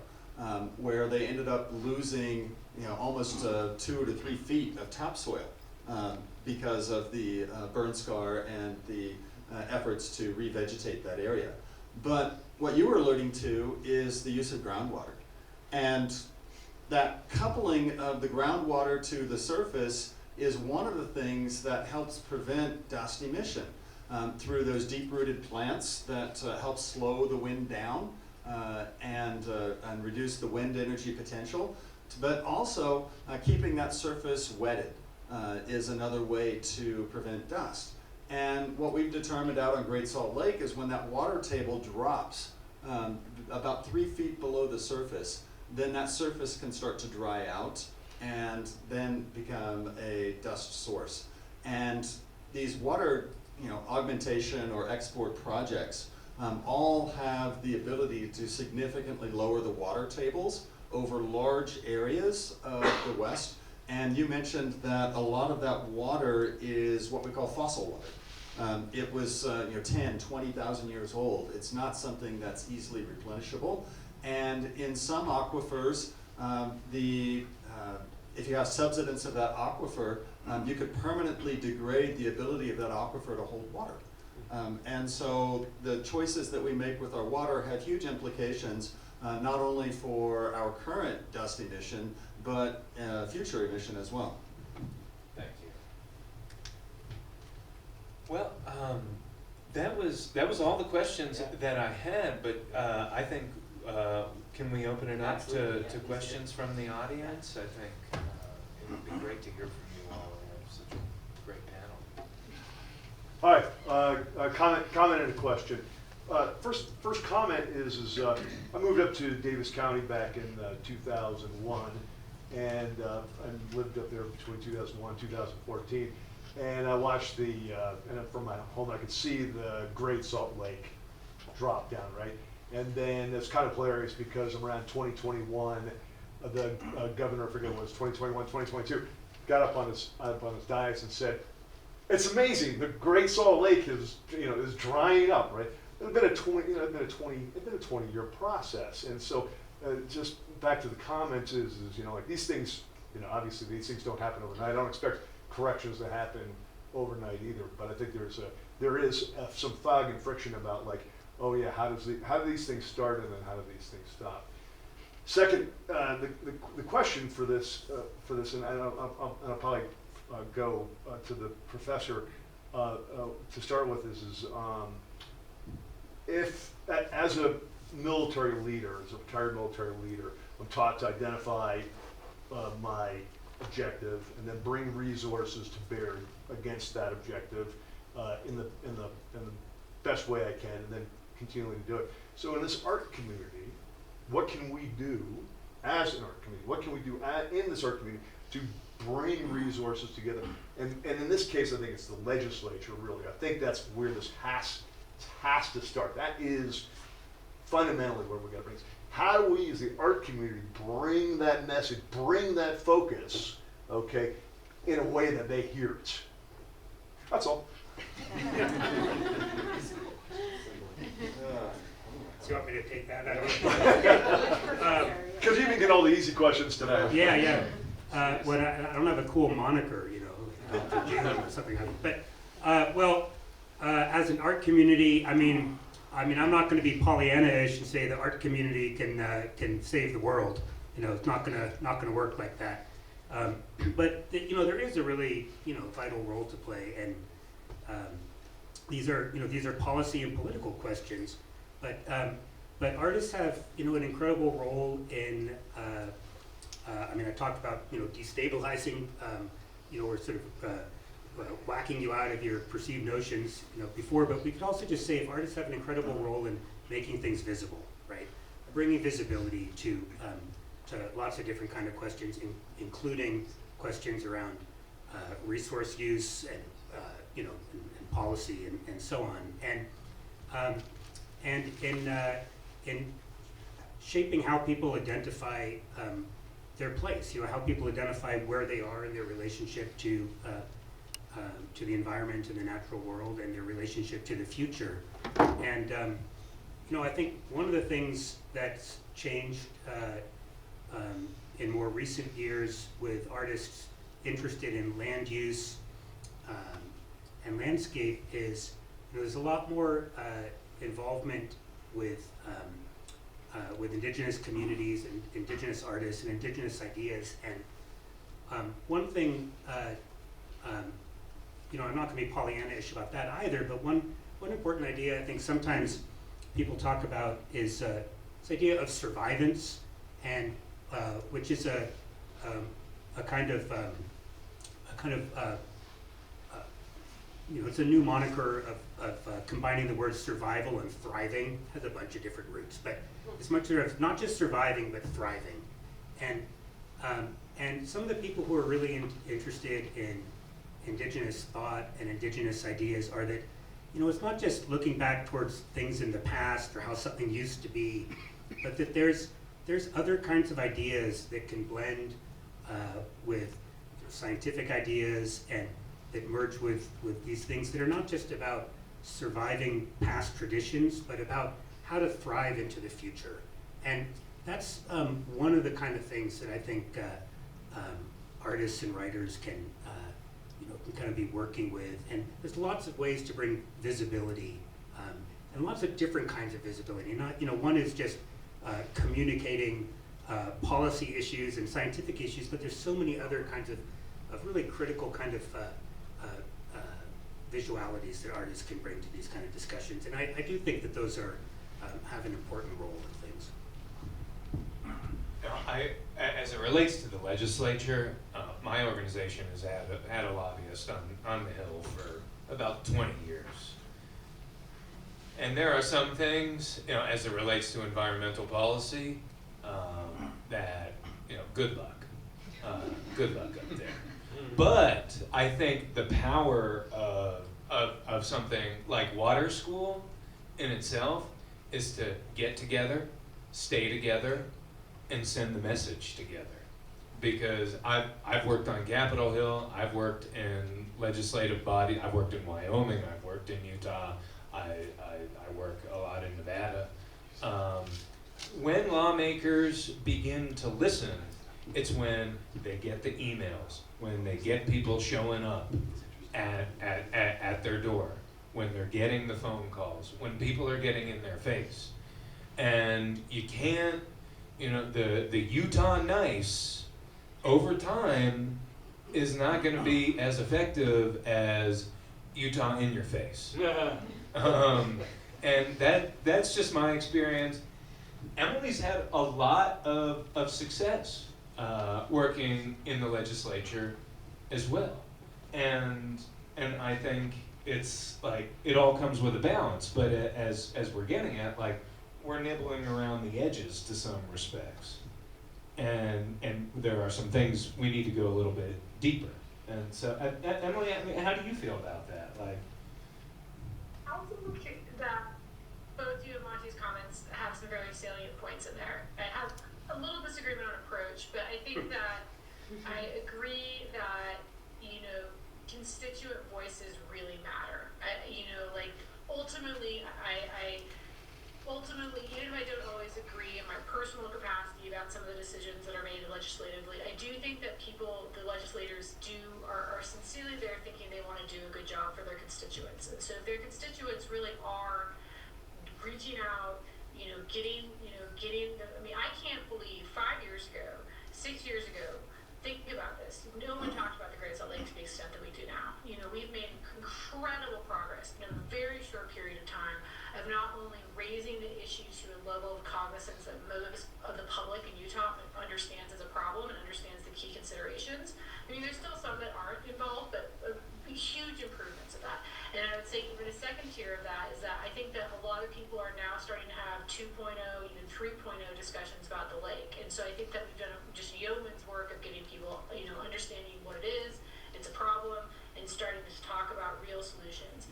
where they ended up losing almost 2 to 3 feet of topsoil because of the burn scar and the efforts to revegetate that area. But what you were alluding to is the use of groundwater. And that coupling of the groundwater to the surface is one of the things that helps prevent dust emission through those deep-rooted plants that help slow the wind down and reduce the wind energy potential. But also keeping that surface wetted is another way to prevent dust. And what we've determined out on Great Salt Lake is when that water table drops about 3 feet below the surface, then that surface can start to dry out and then become a dust source. And these water augmentation or export projects all have the ability to significantly lower the water tables over large areas of the West. And you mentioned that a lot of that water is what we call fossil water. It was 10, 20,000 years old. It's not something that's easily replenishable. And in some aquifers, if you have subsidence of that aquifer, you could permanently degrade the ability of that aquifer to hold water. And so the choices that we make with our water have huge implications, not only for our current dust emission, but future emission as well. Thank you. Well, That was all the questions Yeah. that I had, but I think, can we open it up Absolutely, to yeah, questions from the audience? I think it would be great to hear from you all. We have such a great panel. Hi, comment and a question. First comment is I moved up to Davis County back in 2001, and I lived up there between 2001 and 2014. And I watched and from my home I could see the Great Salt Lake drop down, right? And then it's kind of hilarious because around 2021, the governor, I forget what it was, 2021, 2022, got up on his dais and said, "It's amazing. The Great Salt Lake is drying up, right?" It's been a 20-year process, and so just back to the comments is like these things, obviously these things don't happen overnight. I don't expect corrections to happen overnight either, but I think there is some fog and friction about like, oh yeah, how do these things start and then how do these things stop? Second, the question for this, and I'll probably go to the professor to start with is if as a military leader, as a retired military leader, I'm taught to identify my objective and then bring resources to bear against that objective in the best way I can, and then continuing to do it. So in this art community, what can we do as an art community? What can we do in this art community to bring resources together? And in this case, I think it's the legislature, really. I think that's where this has to start. That is fundamentally where we got to bring this. How do we, as the art community, bring that message, bring that focus, okay, in a way that they hear it? That's all. So you want me to take that? Because you can get all the easy questions today. Yeah. Well, I don't have a cool moniker, for June or something. But as an art community, I mean, I'm not going to be Pollyanna-ish and say the art community can save the world. It's not gonna work like that. But there is a really vital role to play, and these are policy and political questions. But artists have an incredible role in. I talked about destabilizing, or sort of whacking you out of your perceived notions before. But we could also just say if artists have an incredible role in making things visible, right? Bringing visibility to lots of different kind of questions, including questions around resource use and and policy and so on, and in shaping how people identify their place, how people identify where they are in their relationship to the environment and the natural world and their relationship to the future. And I think one of the things that's changed in more recent years with artists interested in land use and landscape is there's a lot more involvement with indigenous communities and indigenous artists and indigenous ideas. And one thing, I'm not going to be Pollyanna-ish about that either, but one important idea I think sometimes people talk about is this idea of survivance, and which is a kind of it's a new moniker of combining the words survival and thriving. It has a bunch of different roots, but it's much of not just surviving but thriving. And some of the people who are really interested in indigenous thought and indigenous ideas are that it's not just looking back towards things in the past or how something used to be, but that there's other kinds of ideas that can blend with scientific ideas and that merge with these things that are not just about surviving past traditions, but about how to thrive into the future. And that's one of the kind of things that I think artists and writers can kind of be working with. And there's lots of ways to bring visibility, and lots of different kinds of visibility. Not, one is just communicating policy issues and scientific issues, but there's so many other kinds of really critical kind of visualities that artists can bring to these kind of discussions. And I do think that those are have an important role in things. As it relates to the legislature, my organization has had a lobbyist on the Hill for about 20 years. And there are some things, as it relates to environmental policy, that, good luck. Good luck up there. But I think the power of something like water school in itself is to get together, stay together, and send the message together. Because I've worked on Capitol Hill, I've worked in legislative body, I've worked in Wyoming, I've worked in Utah, I work a lot in Nevada. When lawmakers begin to listen, it's when they get the emails, when they get people showing up at their door, when they're getting the phone calls, when people are getting in their face. And you can't, the Utah nice over time is not going to be as effective as Utah in your face. And that's just my experience. Emily's had a lot of success working in the legislature as well. And I think it's like, it all comes with a balance, but as we're getting at, like, we're nibbling around the edges to some respects. And there are some things we need to go a little bit deeper. And so, Emily, how do you feel about that? Like, I also think that both you and Monty's comments have some very salient points in there. I have a little disagreement on approach, but I think that I agree that, constituent voices really matter. Ultimately, ultimately, even if I don't always agree in my personal capacity about some of the decisions that are made legislatively, I do think that the legislators are sincerely there thinking they want to do a good job for their constituents. And so if their constituents really are reaching out, I can't believe 5 years ago, 6 years ago, thinking about this, no one talked about the Great Salt Lake to the extent that we do now. We've made incredible progress in a very short period of time of not only raising the issue to a level of cognizance that most of the public in Utah understands as a problem and understands the key considerations. There's still some that aren't involved, but huge improvements of that. And I would say even a second tier of that is that I think that a lot of people are now starting to have 2.0, even 3.0 discussions about the lake. And so I think that we've done just yeoman's work of getting people, understanding what it is, it's a problem, and starting to talk about real solutions.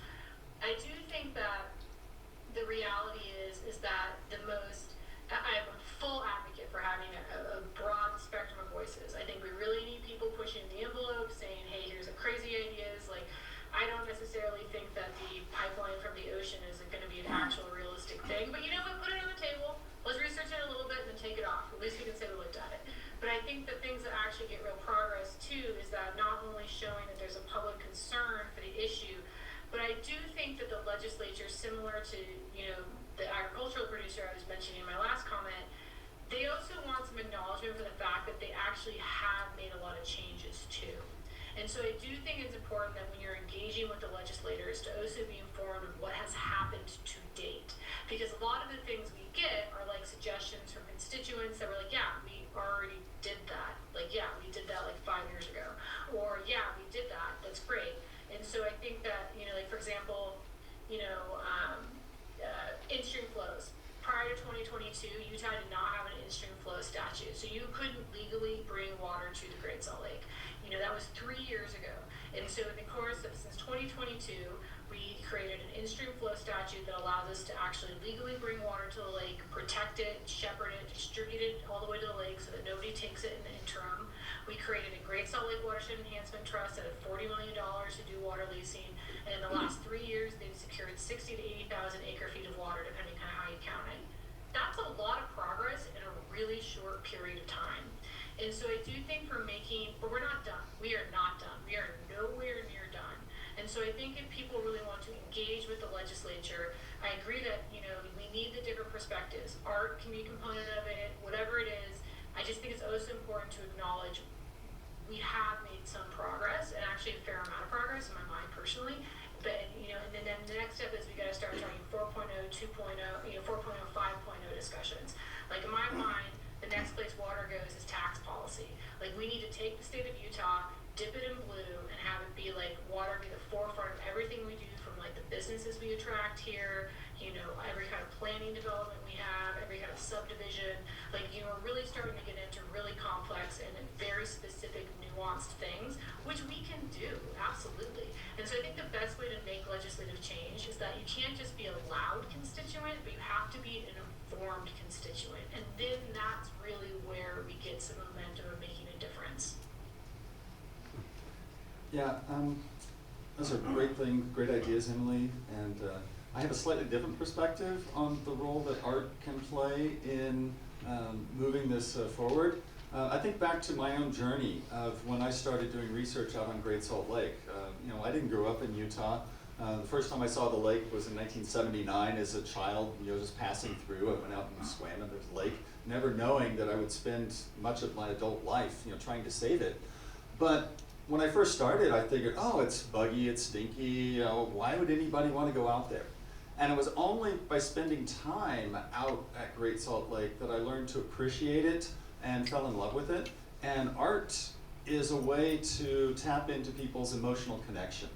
I do think that the reality is that I'm a full advocate for having a broad spectrum of voices. I think we really need people pushing the envelope, saying, hey, here's a crazy ideas. I don't necessarily think that the pipeline from the ocean is going to be an actual realistic thing, but put it on the table. Let's research it a little bit and then take it off. At least we can say we looked at it. But I think the things that actually get real progress too is that not only showing that there's a public concern for the issue, but I do think that the legislature, similar to the agricultural producer I was mentioning in my last comment, they also want some acknowledgement for the fact that they actually have made a lot of changes too. And so I do think it's important that when you're engaging with the legislators to also be informed of what has happened to date. Because a lot of the things we get are like suggestions from constituents that were like, yeah, we already did that. We did that 5 years ago. Or yeah, we did that, that's great. And so I think that, for example, in-stream flows. Prior to 2022, Utah did not have an in-stream flow statute. So you couldn't legally bring water to the Great Salt Lake. That was 3 years ago. And so in the course of since 2022, we created an in-stream flow statute that allows us to actually legally bring water to the lake, protect it, shepherd it, distribute it all the way to the lake so that nobody takes it in the interim. We created a Great Salt Lake Watershed Enhancement Trust that had $40 million to do water leasing. And in the last 3 years, they've secured 60 to 80,000 acre feet of water, depending on how you count it. That's a lot of progress in a really short period of time. And so I do think but we're not done. We are not done. We are nowhere near done. And so I think if people really want to engage with the legislature, I agree that, we need the different perspectives. Art can be a component of it, whatever it is. I just think it's also important to acknowledge we have made some progress, and actually a fair amount of progress in my mind personally, but, and then the next step is we gotta start talking 4.0, 2.0, 4.0, 5.0 discussions. Like in my mind, the next place water goes is tax policy. Like we need to take the state of Utah, dip it in blue, and have it be like water be the forefront of everything we do, from like the businesses we attract here, every kind of planning development we have, every kind of subdivision. Like, we're really starting to get into really complex and very specific, nuanced things, which we can do, absolutely. And so I think the best way to make legislative change is that you can't just be a loud constituent, but you have to be an informed constituent. And then that's really where we get some momentum of making a difference. Yeah, those are great things, great ideas, Emily, and I have a slightly different perspective on the role that art can play in moving this forward. I think back to my own journey of when I started doing research out on Great Salt Lake. I didn't grow up in Utah. The first time I saw the lake was in 1979 as a child, just passing through. I went out and swam in the lake, never knowing that I would spend much of my adult life, trying to save it. But when I first started, I figured, oh, it's buggy, it's stinky, why would anybody want to go out there? And it was only by spending time out at Great Salt Lake that I learned to appreciate it and fell in love with it. And art is a way to tap into people's emotional connection.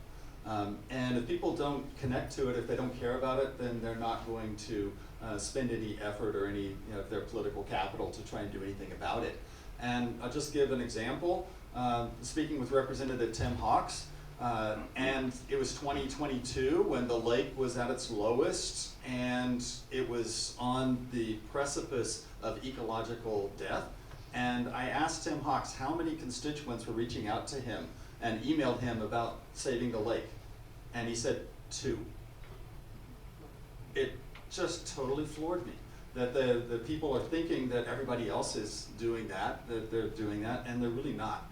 And if people don't connect to it, if they don't care about it, then they're not going to spend any effort or any of their political capital to try and do anything about it. And I'll just give an example. Speaking with Representative Tim Hawks, and it was 2022 when the lake was at its lowest and it was on the precipice of ecological death. And I asked Tim Hawks how many constituents were reaching out to him and emailed him about saving the lake. And he said 2. It just totally floored me that the people are thinking that everybody else is doing that they're doing that, and they're really not.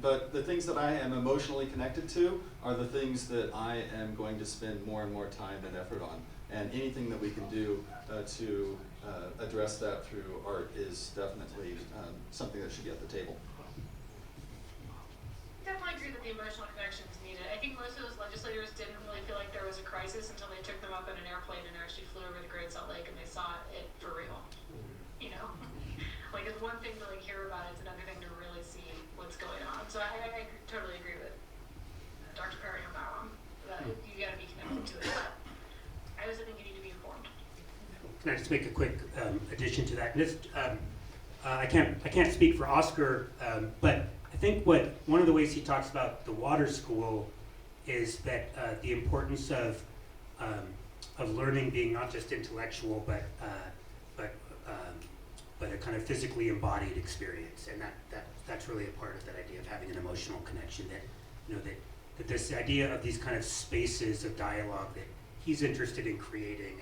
But the things that I am emotionally connected to are the things that I am going to spend more and more time and effort on. And anything that we can do to address that through art is definitely something that should be at the table. I definitely agree that the emotional connection is needed. I think most of those legislators didn't really feel like there was a crisis until they took them up in an airplane and actually flew over the Great Salt Lake and they saw it for real. Like it's one thing to hear about it, it's another thing to really see what's going on. So I totally agree with Dr. Paret on that one. That you got to be connected to it. But I also think you need to be informed. Can I just make a quick addition to that? This, I can't speak for Oscar, but I think one of the ways he talks about the water school is that the importance of learning being not just intellectual, but a kind of physically embodied experience, and that's really a part of that idea of having an emotional connection. That this idea of these kind of spaces of dialogue that he's interested in creating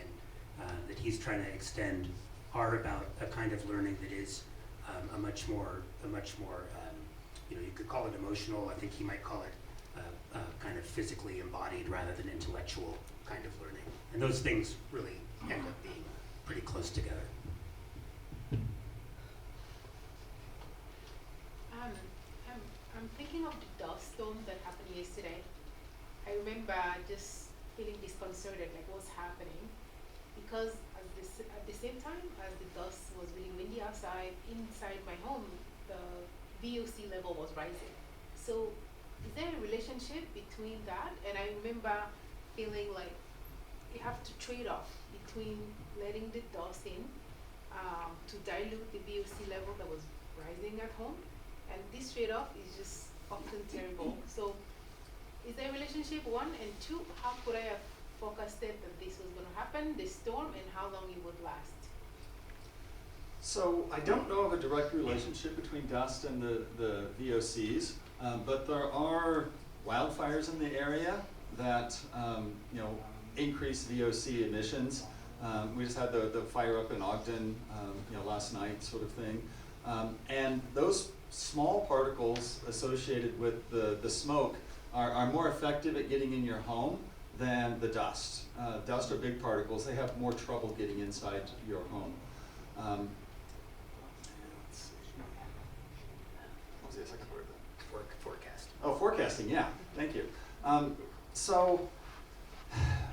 and that he's trying to extend are about a kind of learning that is a much more you could call it emotional. I think he might call it kind of physically embodied rather than intellectual kind of learning. And those things really end up being pretty close together. I'm thinking of the dust storm that happened yesterday. I remember just feeling disconcerted, like what's happening, because at the same time as the dust was really windy outside, inside my home, the VOC level was rising. So is there a relationship between that? And I remember feeling like you have to trade off between letting the dust in to dilute the VOC level that was rising at home. And this trade-off is just often terrible. So is there a relationship, 1, and 2, how could I have forecasted that this was going to happen, this storm, and how long it would last? So I don't know of a direct relationship between dust and the VOCs, but there are wildfires in the area that increase VOC emissions. We just had the fire up in Ogden last night, sort of thing. And those small particles associated with the smoke are more effective at getting in your home than the dust. Dust are big particles. They have more trouble getting inside your home. Let's see. What was the second part of that? Forecast. Oh, forecasting, yeah. Thank you. So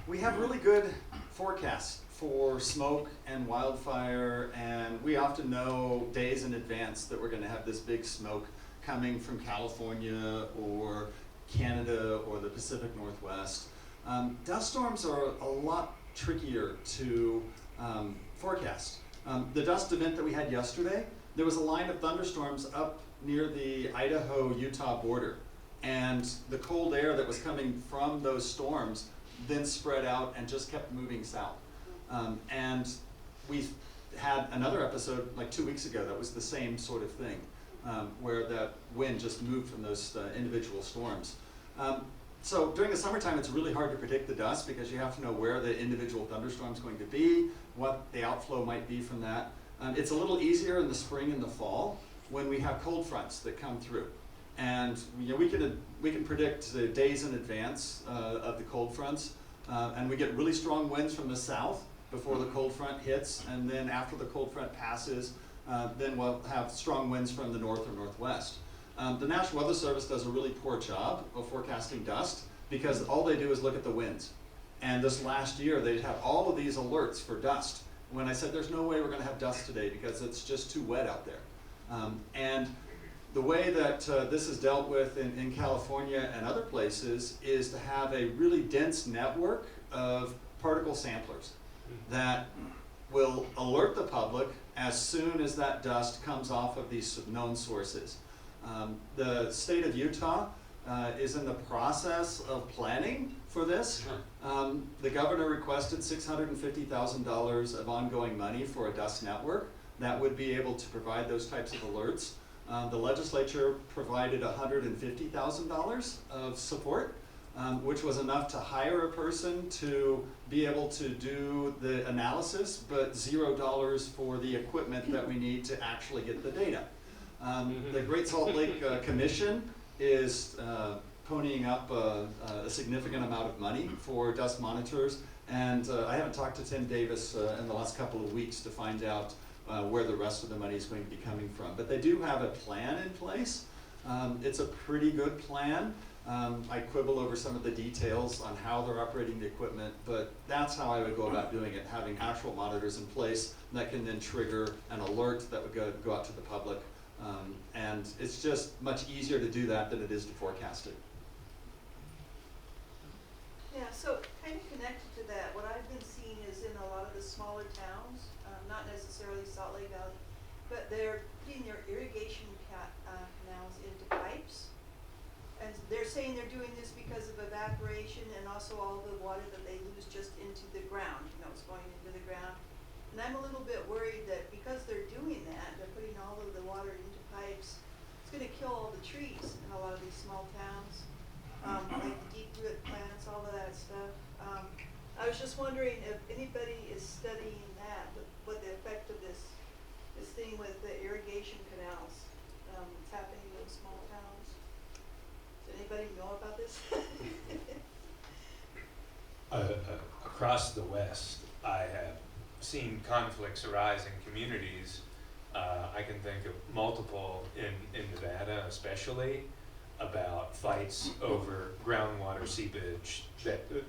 we have really good forecasts for smoke and wildfire, and we often know days in advance that we're going to have this big smoke coming from California or Canada or the Pacific Northwest. Dust storms are a lot trickier to forecast. The dust event that we had yesterday, there was a line of thunderstorms up near the Idaho-Utah border, and the cold air that was coming from those storms then spread out and just kept moving south. And we had another episode like 2 weeks ago that was the same sort of thing, where that wind just moved from those individual storms. So during the summertime, it's really hard to predict the dust because you have to know where the individual thunderstorm is going to be, what the outflow might be from that. It's a little easier in the spring and the fall when we have cold fronts that come through. And we can predict the days in advance of the cold fronts, and we get really strong winds from the south before the cold front hits, and then after the cold front passes, then we'll have strong winds from the north or northwest. The National Weather Service does a really poor job of forecasting dust because all they do is look at the winds. And this last year, they'd have all of these alerts for dust. When I said there's no way we're going to have dust today because it's just too wet out there. And the way that this is dealt with in California and other places is to have a really dense network of particle samplers that will alert the public as soon as that dust comes off of these known sources. The state of Utah is in the process of planning for this. The governor requested $650,000 of ongoing money for a dust network that would be able to provide those types of alerts. The legislature provided $150,000 of support, which was enough to hire a person to be able to do the analysis, but $0 for the equipment that we need to actually get the data. The Great Salt Lake Commission is ponying up a significant amount of money for dust monitors, and I haven't talked to Tim Davis in the last couple of weeks to find out where the rest of the money is going to be coming from. But they do have a plan in place. It's a pretty good plan. I quibble over some of the details on how they're operating the equipment, but that's how I would go about doing it, having actual monitors in place that can then trigger an alert that would go out to the public. And it's just much easier to do that than it is to forecast it. Yeah, so kind of connected to that, what I've been seeing is in a lot of the smaller towns, not necessarily Salt Lake Valley, but they're putting their irrigation canals into pipes. And they're saying they're doing this because of evaporation and also all the water that they lose just into the ground, it's going into the ground. And I'm a little bit worried that because they're doing that, they're putting all of the water into pipes, it's gonna kill all the trees in a lot of these small towns, like the deep root plants, all of that stuff. I was just wondering if anybody is studying that, what the effect of this thing with the irrigation canals, it's happening in those small towns. Does anybody know about this? Across the West, I have seen conflicts arise in communities. I can think of multiple in Nevada especially, about fights over groundwater seepage,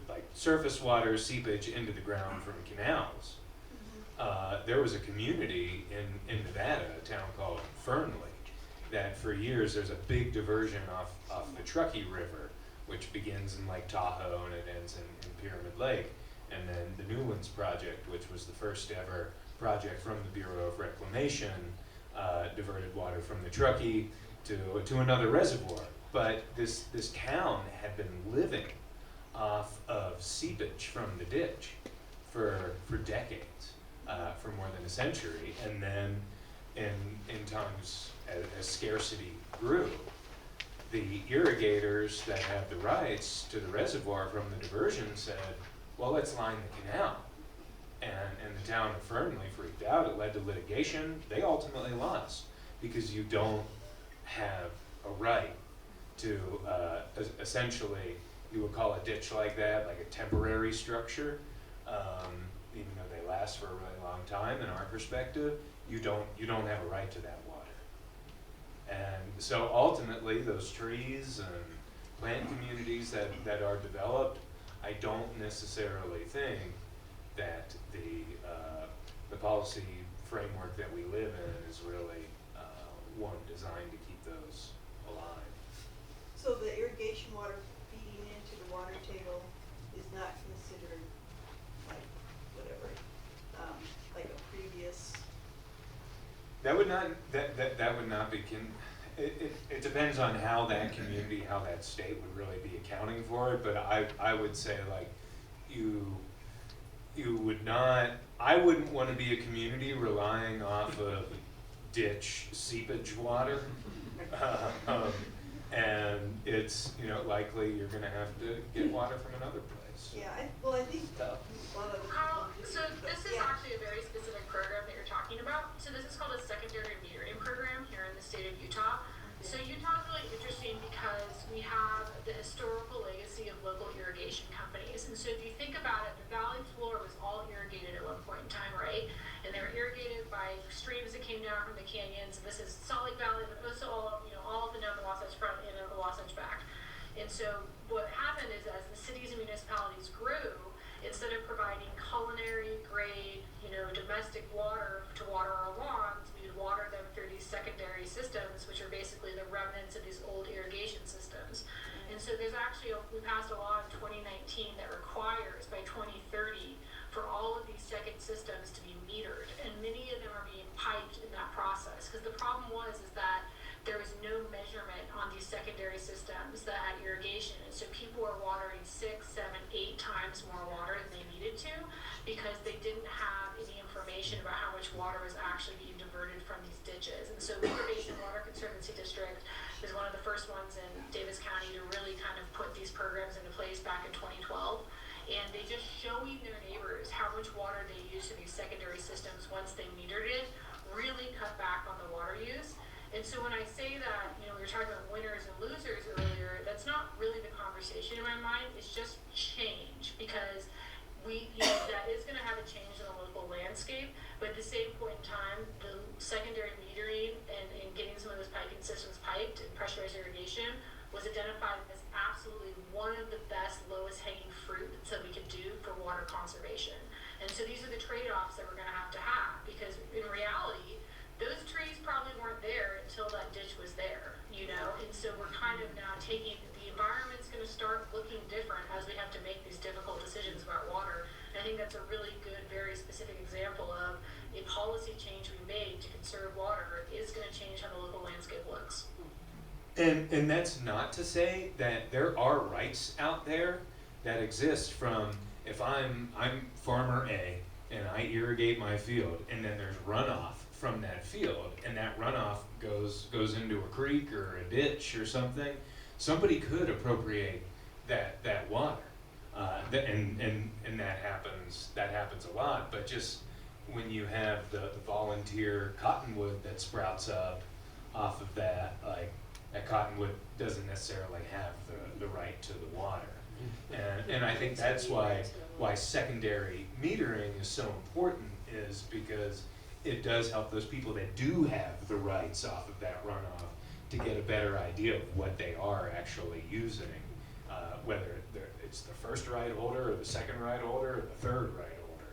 like surface water seepage into the ground from canals. There was a community in Nevada, a town called Fernley, that for years there's a big diversion off the Truckee River, which begins in Lake Tahoe and it ends in Pyramid Lake. And then the Newlands Project, which was the first ever project from the Bureau of Reclamation, diverted water from the Truckee to another reservoir. But this town had been living off of seepage from the ditch for decades, for more than a century. And then in times as scarcity grew, the irrigators that had the rights to the reservoir from the diversion said, well, let's line the canal. And the town of Fernley freaked out. It led to litigation. They ultimately lost because you don't have a right to, essentially, you would call a ditch like that, like a temporary structure, even though they last for a really long time. In our perspective, you don't have a right to that water. And so ultimately, those trees and plant communities that are developed I don't necessarily think that the policy framework that we live in is really one designed to keep those alive. So the irrigation water feeding into the water table is not considered like whatever, like a previous. That would not be it depends on how that community, how that state would really be accounting for it, but I would say like you would not, I wouldn't want to be a community relying off of ditch seepage water. And it's, you know, likely you're gonna have to get water from another place. Yeah, I think a lot of the people do, So but this is yeah. actually a very specific program that you're talking about. So this is called a secondary metering program here in the state of Utah. So Utah is really interesting because we have the historical legacy of local irrigation companies. And so if you think about it, the valley floor was all irrigated at one point in time, right? And they were irrigated by streams that came down from the canyons. And this is Salt Lake Valley, but also all up and down the Wasatch Front and the Wasatch back. And so what happened is as the cities and municipalities grew, instead of providing culinary grade, domestic water to water our lawns, we would water them through these secondary systems, which are basically the remnants of these old irrigation systems. And so we passed a law in 2019 that requires by 2030 for all of these second systems to be metered, and many of them are being piped in that process. Because the problem is that there was no measurement on these secondary systems that had irrigation, and so people were watering 6, 7, 8 times more water than they needed to because they didn't have any information about how much water was actually being diverted from these ditches. And so the Basin Water Conservancy District is one of the first ones in Davis County to really kind of put these programs into place back in 2012. And they just showing their neighbors how much water they use in these secondary systems once they metered it really cut back on the water use. And so when I say that, we were talking about winners and losers earlier, that's not really the conversation in my mind. It's just change, because that is going to have a change in the local landscape. But at the same point in time, the secondary metering and getting some of those piping systems piped and pressurized irrigation was identified as absolutely one of the best, lowest hanging fruit that we could do for water conservation. And so these are the trade-offs that we're going to have, because in reality, those trees probably weren't there until that ditch was there, and so we're kind of now taking, the environment's going to start looking different as we have to make these difficult decisions about water. And I think that's a really good, very specific example of a policy change we made to conserve water is going to change how the local landscape looks. And that's not to say that there are rights out there that exist from, if I'm farmer A and I irrigate my field, and then there's runoff from that field, and that runoff goes into a creek or a ditch or something, somebody could appropriate that water, and that happens a lot. But just when you have the volunteer cottonwood that sprouts up off of that, like that cottonwood doesn't necessarily have the right to the water, and I think that's why secondary metering is so important, is because it does help those people that do have the rights off of that runoff to get a better idea of what they are actually using, whether it's the first right holder or the second right holder or the third right holder.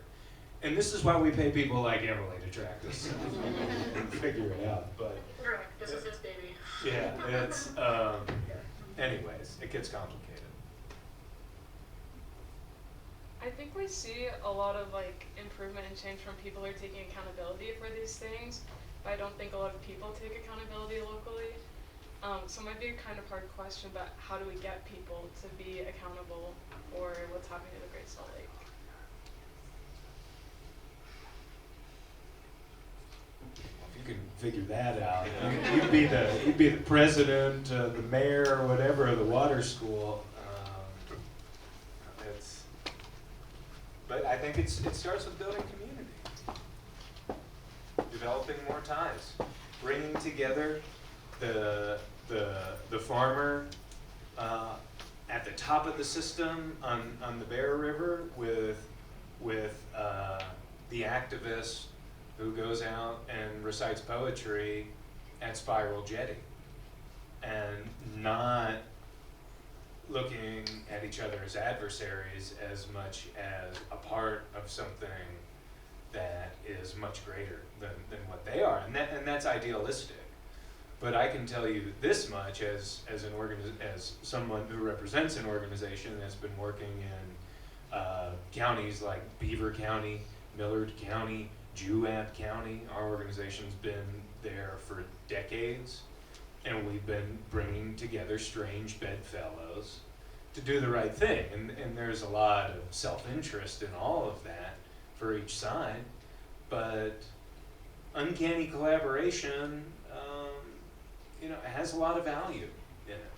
And this is why we pay people like Emily to track this and figure it out. But Correct. This is his baby. yeah, it's anyways, it gets complicated. I think we see a lot of improvement and change from people who are taking accountability for these things, but I don't think a lot of people take accountability locally. So it might be a kind of hard question, but how do we get people to be accountable for what's happening to the Great Salt Lake? If you can figure that out, you'd be the president, the mayor, or whatever of the water school. But I think it starts with building community, developing more ties, bringing together the farmer at the top of the system on the Bear River with the activist who goes out and recites poetry at Spiral Jetty, and not looking at each other as adversaries as much as a part of something that is much greater than what they are, and that's idealistic. But I can tell you this much as someone who represents an organization that's been working in counties like Beaver County, Millard County, Juab County. Our organization's been there for decades, and we've been bringing together strange bedfellows to do the right thing. And there's a lot of self-interest in all of that for each side, but uncanny collaboration, has a lot of value in it.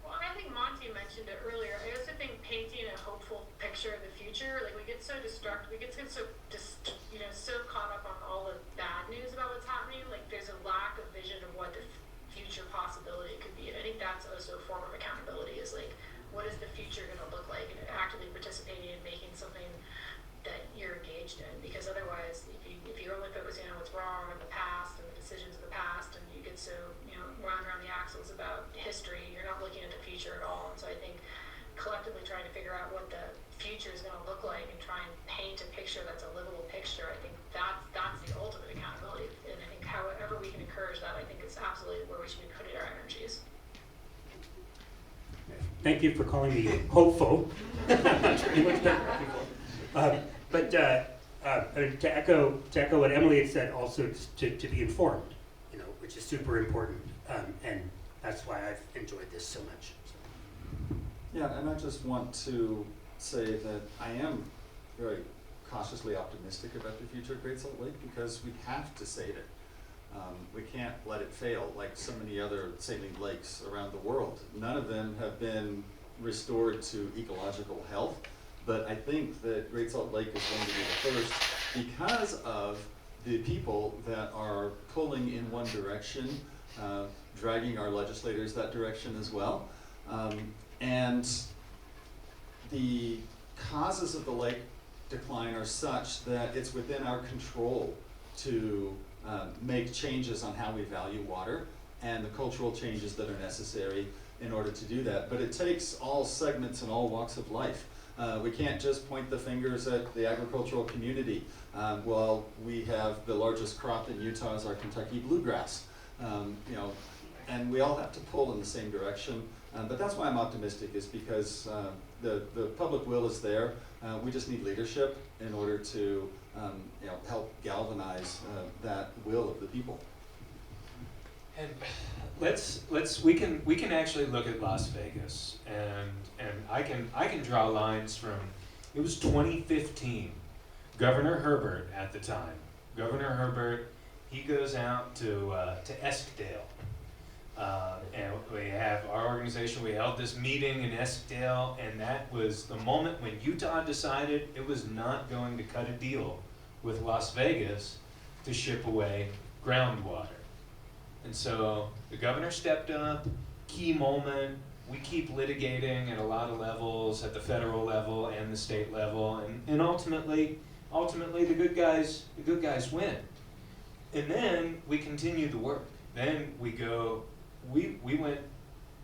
Well, I think Monty mentioned it earlier. I also think painting a hopeful picture of the future, like we get so so caught up on all the bad news about what's happening. Like there's a lack of vision of what the future possibility could be. And I think that's also a form of accountability, is like, what is the future going to look like, and actively participating in making something that you're engaged in. Because otherwise, if you're only focusing on what's wrong in the past and the decisions of the past, and you get so wound around the axles about history, you're not looking at the future at all. And so I think collectively trying to figure out what the future is going to look like and try and paint a picture that's a livable picture, I think that's the ultimate accountability. And I think however we can encourage that, I think is absolutely where we should be putting our energies. Thank you for calling me hopeful. I'm sure you would have been before. But to echo what Emily had said, also to be informed, which is super important, and that's why I've enjoyed this so much. So. Yeah, and I just want to say that I am very cautiously optimistic about the future of Great Salt Lake, because we have to save it. We can't let it fail like so many other saline lakes around the world. None of them have been restored to ecological health, but I think that Great Salt Lake is going to be the first, because of the people that are pulling in one direction, dragging our legislators that direction as well. And the causes of the lake decline are such that it's within our control to make changes on how we value water and the cultural changes that are necessary in order to do that. But it takes all segments and all walks of life. We can't just point the fingers at the agricultural community. Well, we have the largest crop in Utah is our Kentucky bluegrass. And we all have to pull in the same direction. But that's why I'm optimistic, is because the public will is there. We just need leadership in order to help galvanize that will of the people. And we can actually look at Las Vegas, and I can draw lines from, it was 2015. Governor Herbert at the time. Governor Herbert, he goes out to Eskdale. And we have our organization, we held this meeting in Eskdale, and that was the moment when Utah decided it was not going to cut a deal with Las Vegas to ship away groundwater. And so the governor stepped up, key moment. We keep litigating at a lot of levels, at the federal level and the state level, and ultimately the good guys win. And then we continue the work. Then we go.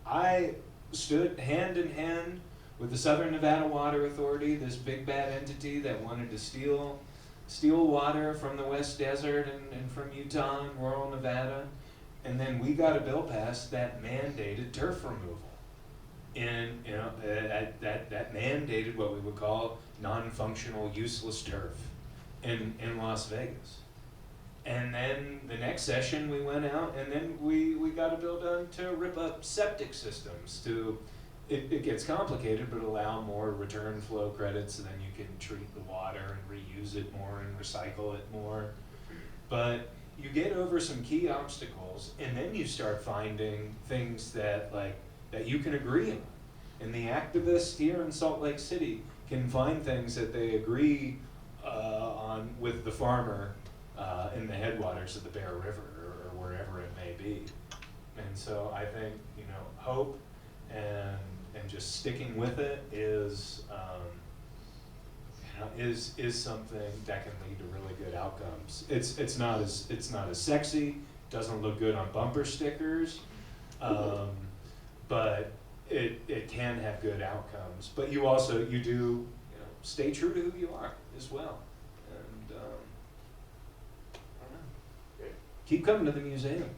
I stood hand in hand with the Southern Nevada Water Authority, this big bad entity that wanted to steal water from the West Desert and from Utah and rural Nevada. And then we got a bill passed that mandated turf removal. And that mandated what we would call non-functional, useless turf in Las Vegas. And then the next session we went out, and then we got a bill done to rip up septic systems. It gets complicated, but allow more return flow credits, and then you can treat the water and reuse it more and recycle it more. But you get over some key obstacles, and then you start finding things that you can agree on. And the activists here in Salt Lake City can find things that they agree on with the farmer in the headwaters of the Bear River or wherever it may be. And so I think hope and just sticking with it is something that can lead to really good outcomes. It's not as sexy, doesn't look good on bumper stickers, But it can have good outcomes. But you also, you do, you know, stay true to who you are as well. And I don't know. Great. Keep coming to the museum.